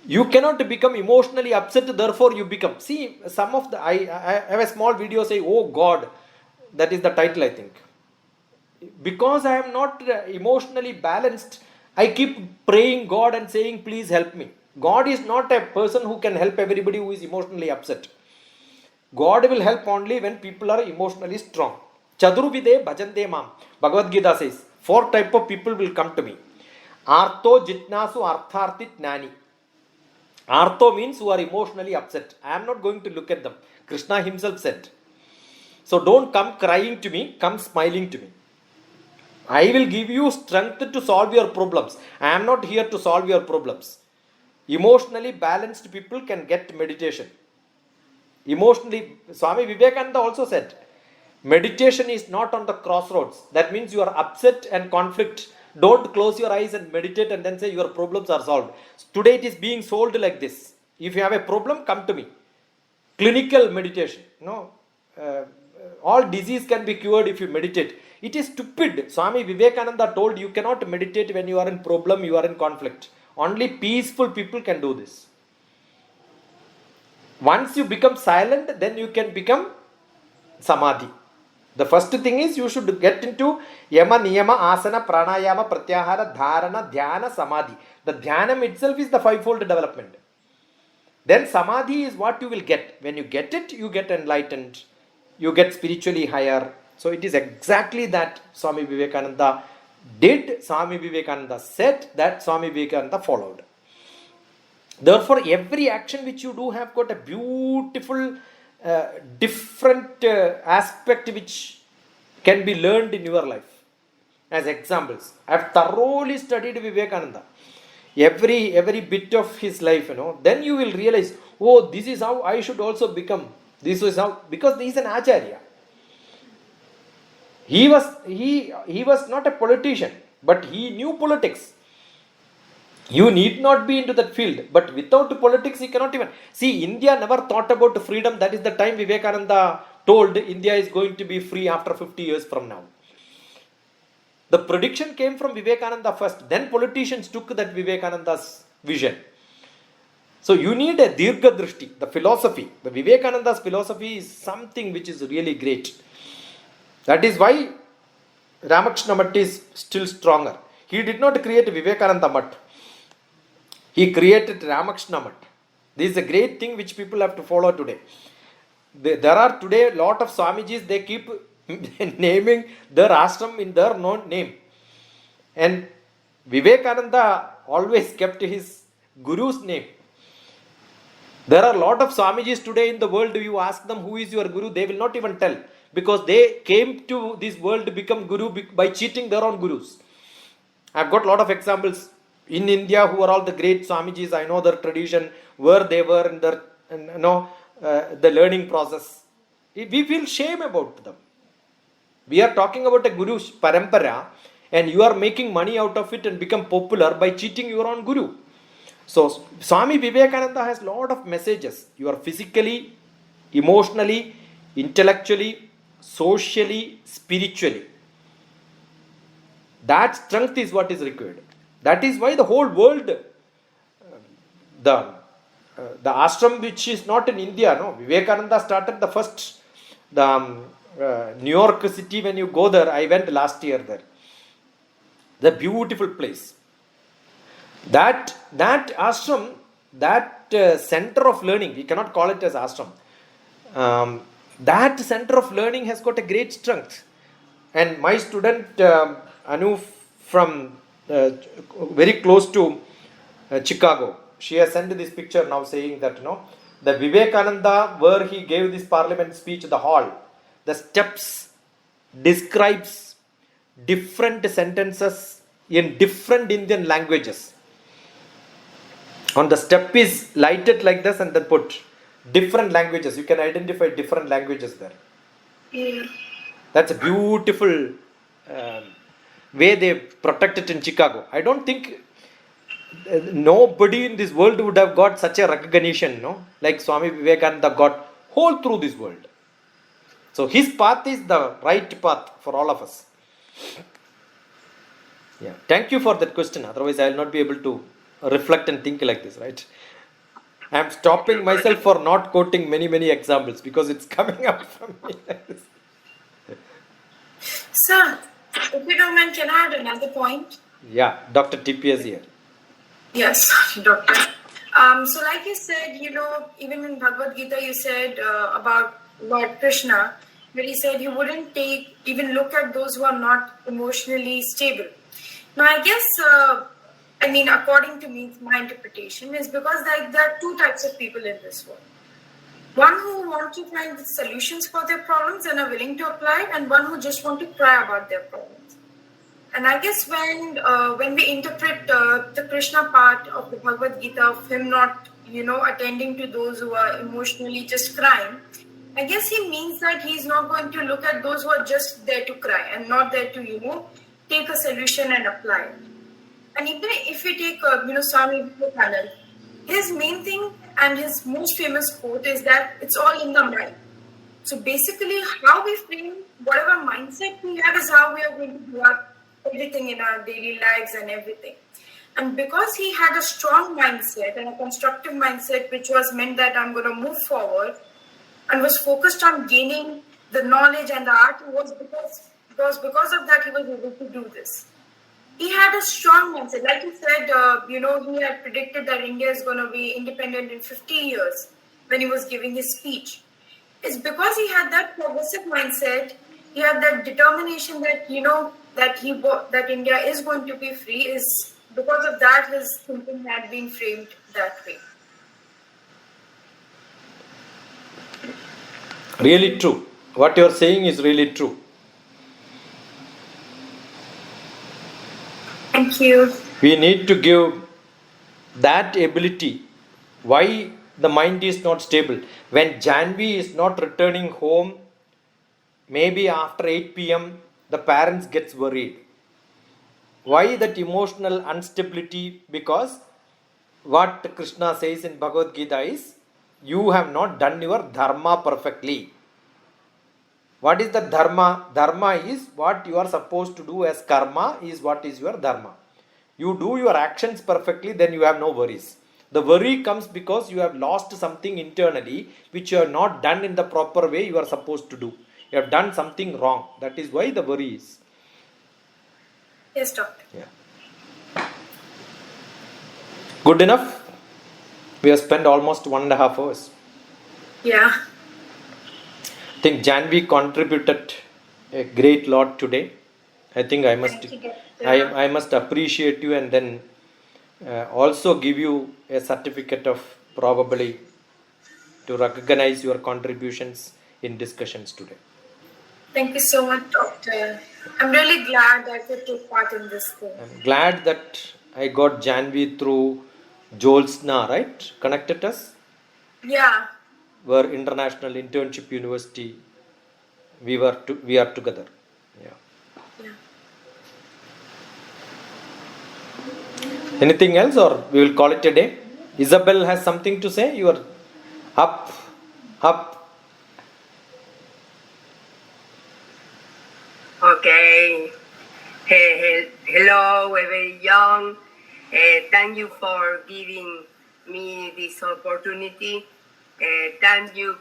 You cannot become emotionally upset, therefore you become. See, some of the, I have a small video say, oh God, that is the title, I think. Because I am not emotionally balanced, I keep praying God and saying, please help me. God is not a person who can help everybody who is emotionally upset. God will help only when people are emotionally strong. Chadurvide bhajante mam. Bhagavad Gita says, 4 type of people will come to me. Artho jitnasu artharthi jnani. Artho means who are emotionally upset. I am not going to look at them. Krishna himself said. So don't come crying to me, come smiling to me. I will give you strength to solve your problems. I am not here to solve your problems. Emotionally balanced people can get meditation. Emotionally, Swamy Vivekananda also said, meditation is not on the crossroads. That means you are upset and conflict. Don't close your eyes and meditate and then say your problems are solved. Today it is being sold like this. If you have a problem, come to me. Clinical meditation. No, all disease can be cured if you meditate. It is stupid. Swamy Vivekananda told you cannot meditate when you are in problem, you are in conflict. Only peaceful people can do this. Once you become silent, then you can become samadhi. The first thing is you should get into yama, niyama, asana, pranayama, pratyahara, dharana, dhyana, samadhi. The dhyanam itself is the fivefold development. Then samadhi is what you will get. When you get it, you get enlightened. You get spiritually higher. So it is exactly that Swamy Vivekananda did. Swamy Vivekananda said that Swamy Vivekananda followed. Therefore, every action which you do have got a beautiful, different aspect which can be learned in your life. As examples, I have thoroughly studied Vivekananda. Every bit of his life, then you will realize, oh, this is how I should also become. This is how, because he is an acharya. He was not a politician, but he knew politics. You need not be into that field, but without politics, you cannot even. See, India never thought about freedom. That is the time Vivekananda told India is going to be free after 50 years from now. The prediction came from Vivekananda first, then politicians took that Vivekananda's vision. So you need a Dirgha Drishti, the philosophy. The Vivekananda's philosophy is something which is really great. That is why Ramakrishna Math is still stronger. He did not create Vivekananda Math. He created Ramakrishna Math. This is a great thing which people have to follow today. There are today a lot of Swamijis, they keep naming their ashram in their known name. And Vivekananda always kept his guru's name. There are a lot of Swamijis today in the world. You ask them who is your guru, they will not even tell. Because they came to this world to become guru by cheating their own gurus. I've got a lot of examples in India who are all the great Swamijis. I know their tradition, where they were in their, the learning process. We feel shame about them. We are talking about a guru parampara, and you are making money out of it and become popular by cheating your own guru. So Swamy Vivekananda has a lot of messages. You are physically, emotionally, intellectually, socially, spiritually. That strength is what is required. That is why the whole world, the ashram which is not in India, no, Vivekananda started the first, New York City. When you go there, I went last year there. The beautiful place. That ashram, that center of learning, we cannot call it as ashram. That center of learning has got a great strength. And my student Anu from very close to Chicago, she has sent this picture now saying that, the Vivekananda, where he gave this parliament speech, the hall, the steps describes different sentences in different Indian languages. On the step is lighted like this and then put different languages. You can identify different languages there. Yeah. That's a beautiful way they protect it in Chicago. I don't think nobody in this world would have got such a recognition, like Swamy Vivekananda got whole through this world. So his path is the right path for all of us. Yeah. Thank you for that question. Otherwise, I will not be able to reflect and think like this, right? I am stopping myself for not quoting many examples because it's coming up from me. Sir, if you don't mind, can I add another point? Yeah, Dr. TPS here. Yes, doctor. So like you said, even in Bhagavad Gita, you said about Lord Krishna, where he said he wouldn't even look at those who are not emotionally stable. Now, I guess, according to me, my interpretation is because there are two types of people in this world. One who want to find the solutions for their problems and are willing to apply, and one who just want to cry about their problems. And I guess when we interpret the Krishna part of the Bhagavad Gita of him not, attending to those who are emotionally just crying, I guess he means that he's not going to look at those who are just there to cry and not there to, take a solution and apply it. And even if we take, Swamy Vivekananda, his main thing and his most famous quote is that it's all in the mind. So basically, how we frame whatever mindset we have is how we are going to do everything in our daily lives and everything. And because he had a strong mindset and a constructive mindset, which was meant that I'm going to move forward, and was focused on gaining the knowledge and the art, was because of that he was able to do this. He had a strong mindset. Like he said, he had predicted that India is going to be independent in 50 years when he was giving his speech. It's because he had that progressive mindset, he had that determination that, that India is going to be free. Is because of that his thinking had been framed that way. Really true. What you are saying is really true. Thank you. We need to give that ability. Why the mind is not stable? When Janvi is not returning home, maybe after 8 p.m., the parents gets worried. Why that emotional instability? Because what Krishna says in Bhagavad Gita is, you have not done your dharma perfectly. What is the dharma? Dharma is what you are supposed to do as karma is what is your dharma. You do your actions perfectly, then you have no worries. The worry comes because you have lost something internally which you have not done in the proper way you are supposed to do. You have done something wrong. That is why the worry is. Yes, doctor. Yeah. Good enough? We have spent almost 1.5 hours. Yeah. I think Janvi contributed a great lot today. I think I must appreciate you and then also give you a certificate of probably to recognize your contributions in discussions today. Thank you so much, doctor. I'm really glad I could take part in this thing. I'm glad that I got Janvi through Jolsna, right? Connected us? Yeah. We're International Internship University. We are together. Yeah. Anything else, or we will call it a day? Isabel has something to say. You are up. Okay. Hey, very young. Thank you for giving me this opportunity. Thank you,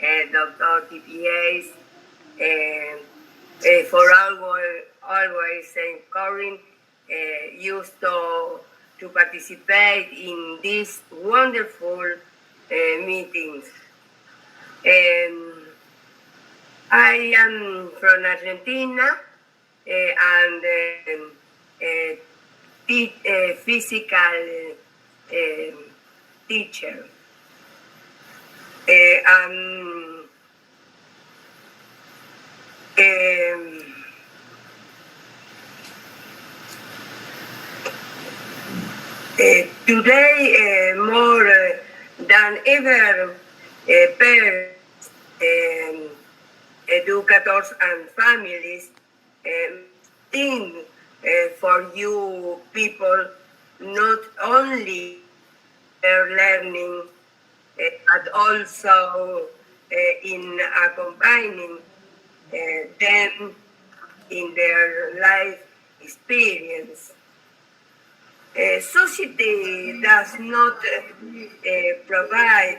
Dr. TPS, for always encouraging youth to participate in these wonderful meetings. I am from Argentina and physical teacher. Today, more than ever, parents, educators, and families think for you people not only learning, but also in accompanying them in their life experience. Society does not provide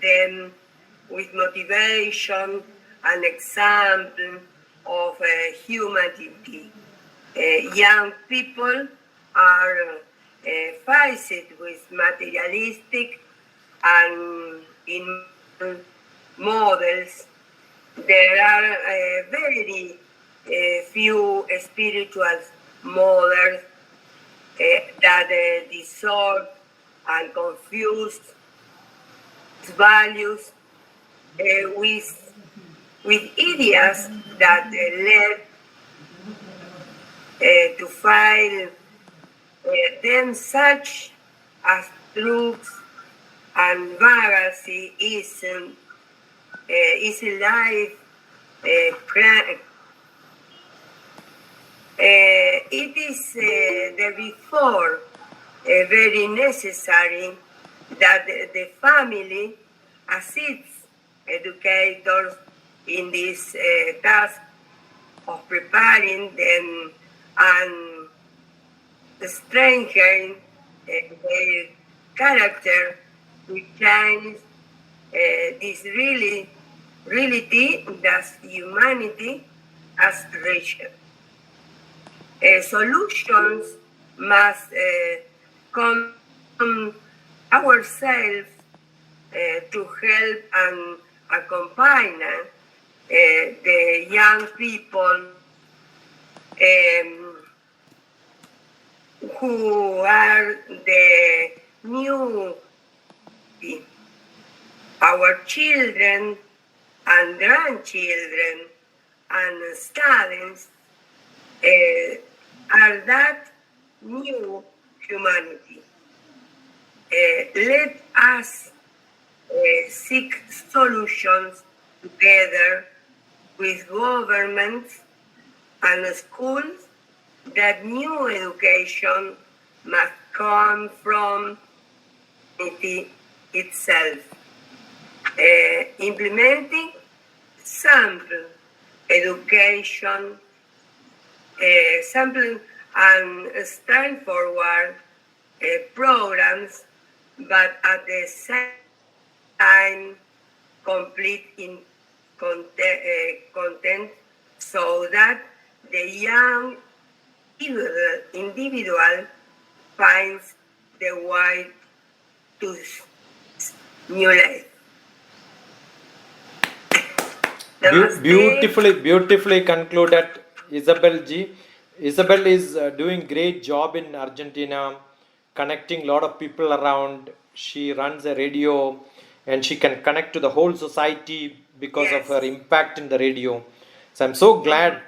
them with motivation and example of humanity. Young people are faced with materialistic and in models. There are very few spiritual models that distort and confuse values with ideas that led to find them such as truth and vagacy is life it is therefore very necessary that the family assists educators in this task of preparing them and strengthening their character to change this reality that humanity aspiration. Solutions must come from ourselves to help and accompany the young people who are the new, our children and grandchildren and students are that new humanity. Let us seek solutions together with governments and schools. That new education must come from it itself. Implementing sample education, sample and straightforward programs, but at the same time complete in content so that the young individual finds the way to new life. Beautifully concluded, Isabel G. Isabel is doing great job in Argentina, connecting a lot of people around. She runs a radio and she can connect to the whole society because of her impact in the radio. So I'm so glad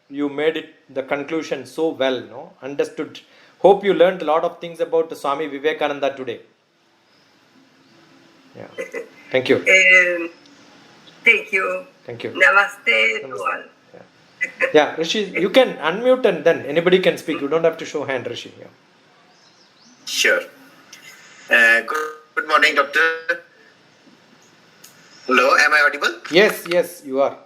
you made it the conclusion so well, no? Understood. Hope you learned a lot of things about Swamy Vivekananda today. Yeah. Thank you. Thank you. Thank you. Namaste to all. Yeah, Rishi, you can unmute and then anybody can speak. You don't have to show hand, Rishi. Yeah. Sure. Good morning, Doctor. Hello, am I audible? Yes, you are.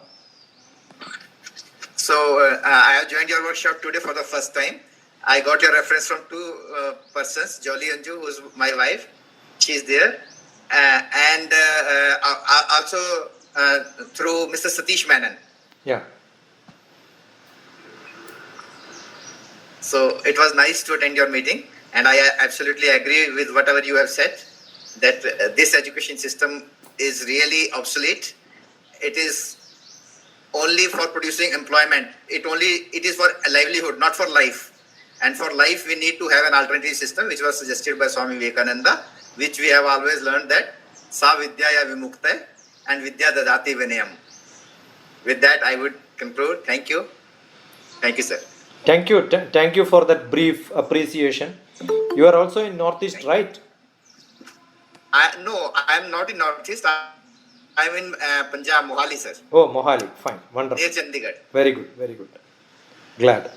So I have joined your workshop today for the first time. I got your reference from two persons, Jolly Anju, who's my wife. She's there. And also through Mr. Satish Menon. Yeah. So it was nice to attend your meeting. And I absolutely agree with whatever you have said, that this education system is really obsolete. It is only for producing employment. It is for livelihood, not for life. And for life, we need to have an alternative system, which was suggested by Swamy Vivekananda, which we have always learned that Sa Vidyaya Vimukta and Vidya Dadati Vinayam. With that, I would conclude. Thank you. Thank you, sir. Thank you. Thank you for that brief appreciation. You are also in Northeast, right? No, I am not in Northeast. I am in Punjab, Mohali, sir. Oh, Mohali. Fine. Wonderful. Near Chandigarh. Very good. Very good. Glad.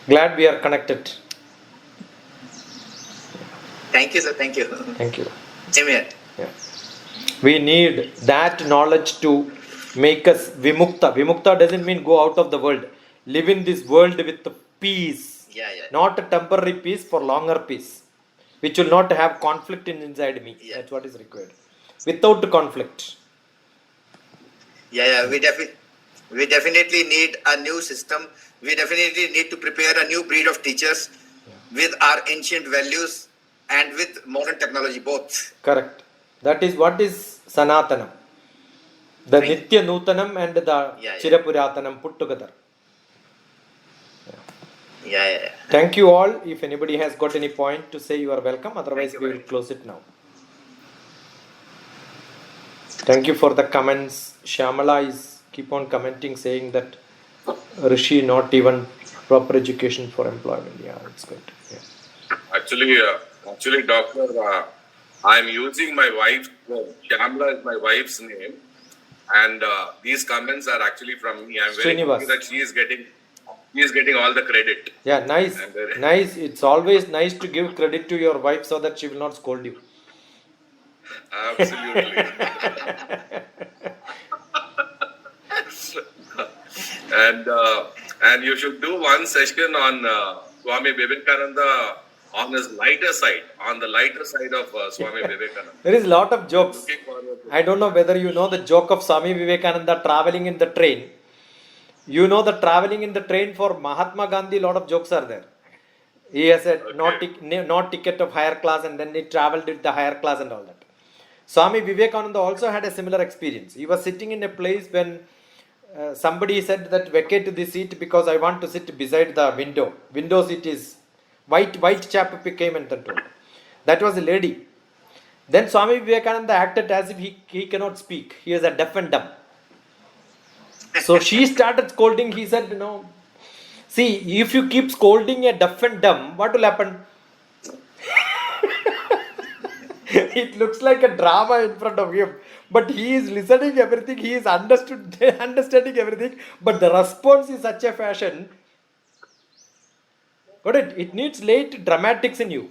Glad we are connected. Thank you, sir. Thank you. Thank you. Same here. Yeah. We need that knowledge to make us Vimukta. Vimukta doesn't mean go out of the world. Live in this world with peace. Yeah. Not a temporary peace, for longer peace, which will not have conflict inside me. Yeah. That's what is required. Without conflict. Yeah. We definitely need a new system. We definitely need to prepare a new breed of teachers with our ancient values and with modern technology, both. Correct. That is what is Sanatanam. The Nitya Nutanam and the Chirapuratanam put together. Yeah. Thank you all. If anybody has got any point to say, you are welcome. Otherwise, we will close it now. Thank you for the comments. Shyamala is keep on commenting, saying that Rishi not even proper education for employment. Yeah, it's good. Yeah. Actually, doctor, I'm using my wife's Shyamala is my wife's name, and these comments are actually from me. I'm very happy that she is getting all the credit. Yeah, nice. Nice. It's always nice to give credit to your wife so that she will not scold you. Absolutely. And you should do one session on Swamy Vivekananda on his lighter side, on the lighter side of Swamy Vivekananda. There is a lot of jokes. I don't know whether you know the joke of Swamy Vivekananda traveling in the train. You know the traveling in the train for Mahatma Gandhi, a lot of jokes are there. He has a not ticket of higher class, and then he traveled with the higher class and all that. Swamy Vivekananda also had a similar experience. He was sitting in a place when somebody said that vacate the seat because I want to sit beside the window. Window seat is white chap came and told. That was a lady. Then Swamy Vivekananda acted as if he cannot speak. He is a deaf and dumb. So she started scolding. He said, no, see, if you keep scolding a deaf and dumb, what will happen? It looks like a drama in front of him. But he is listening everything. He is understanding everything. But the response is such a fashion. Got it? It needs late dramatics in you.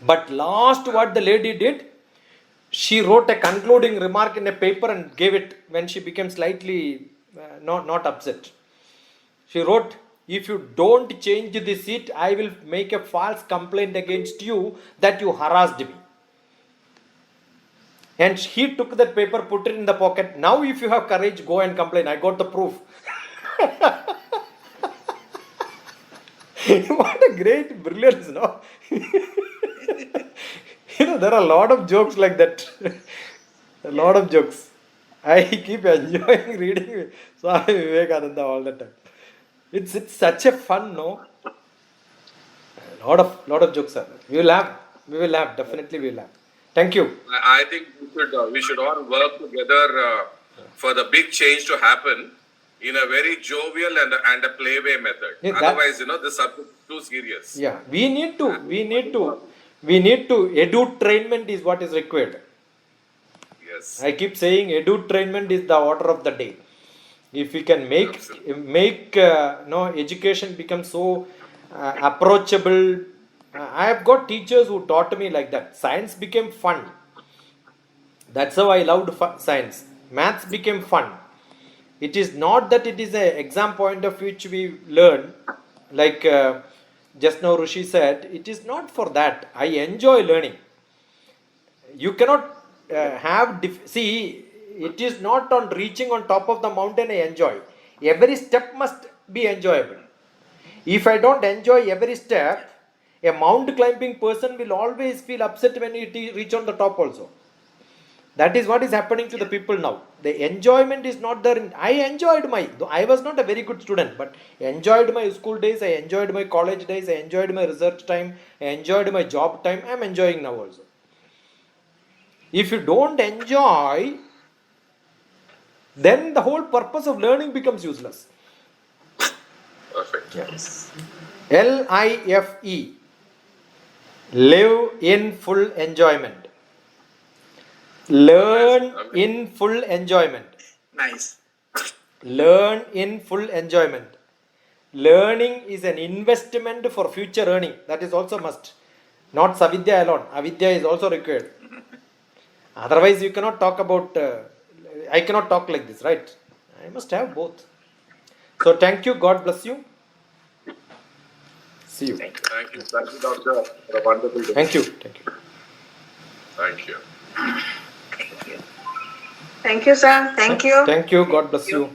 But last what the lady did, she wrote a concluding remark in a paper and gave it when she became slightly not upset. She wrote, if you don't change the seat, I will make a false complaint against you that you harassed me. And he took that paper, put it in the pocket. Now if you have courage, go and complain. I got the proof. What a great brilliance, no? There are a lot of jokes like that. A lot of jokes. I keep enjoying reading Swamy Vivekananda all the time. It's such a fun, no? A lot of jokes are there. We will have. Definitely we will have. Thank you. I think we should all work together for the big change to happen in a very jovial and a playway method. Yeah, otherwise, this subject is too serious. Yeah, we need to edu-trainment is what is required. Yes. I keep saying edu-trainment is the order of the day. If we can make education become so approachable. I have got teachers who taught me like that. Science became fun. That's how I loved science. Maths became fun. It is not that it is an exam point of which we learn, like just now Rishi said, it is not for that. I enjoy learning. You cannot see, it is not on reaching on top of the mountain I enjoy. Every step must be enjoyable. If I don't enjoy every step, a mount climbing person will always feel upset when he reach on the top also. That is what is happening to the people now. The enjoyment is not there. I enjoyed I was not a very good student, but enjoyed my school days, I enjoyed my college days, I enjoyed my research time, I enjoyed my job time. I am enjoying now also. If you don't enjoy, then the whole purpose of learning becomes useless. Perfect. Yes. LIFE. Live in full enjoyment. Learn in full enjoyment. Nice. Learn in full enjoyment. Learning is an investment for future earning. That is also must. Not Savidya alone. Avidya is also required. Otherwise, you cannot talk about. I cannot talk like this, right? I must have both. So, thank you. God bless you. See you. Thank you, Doctor, for a wonderful day. Thank you. Thank you. Thank you. Thank you, sir. Thank you. Thank you. God bless you.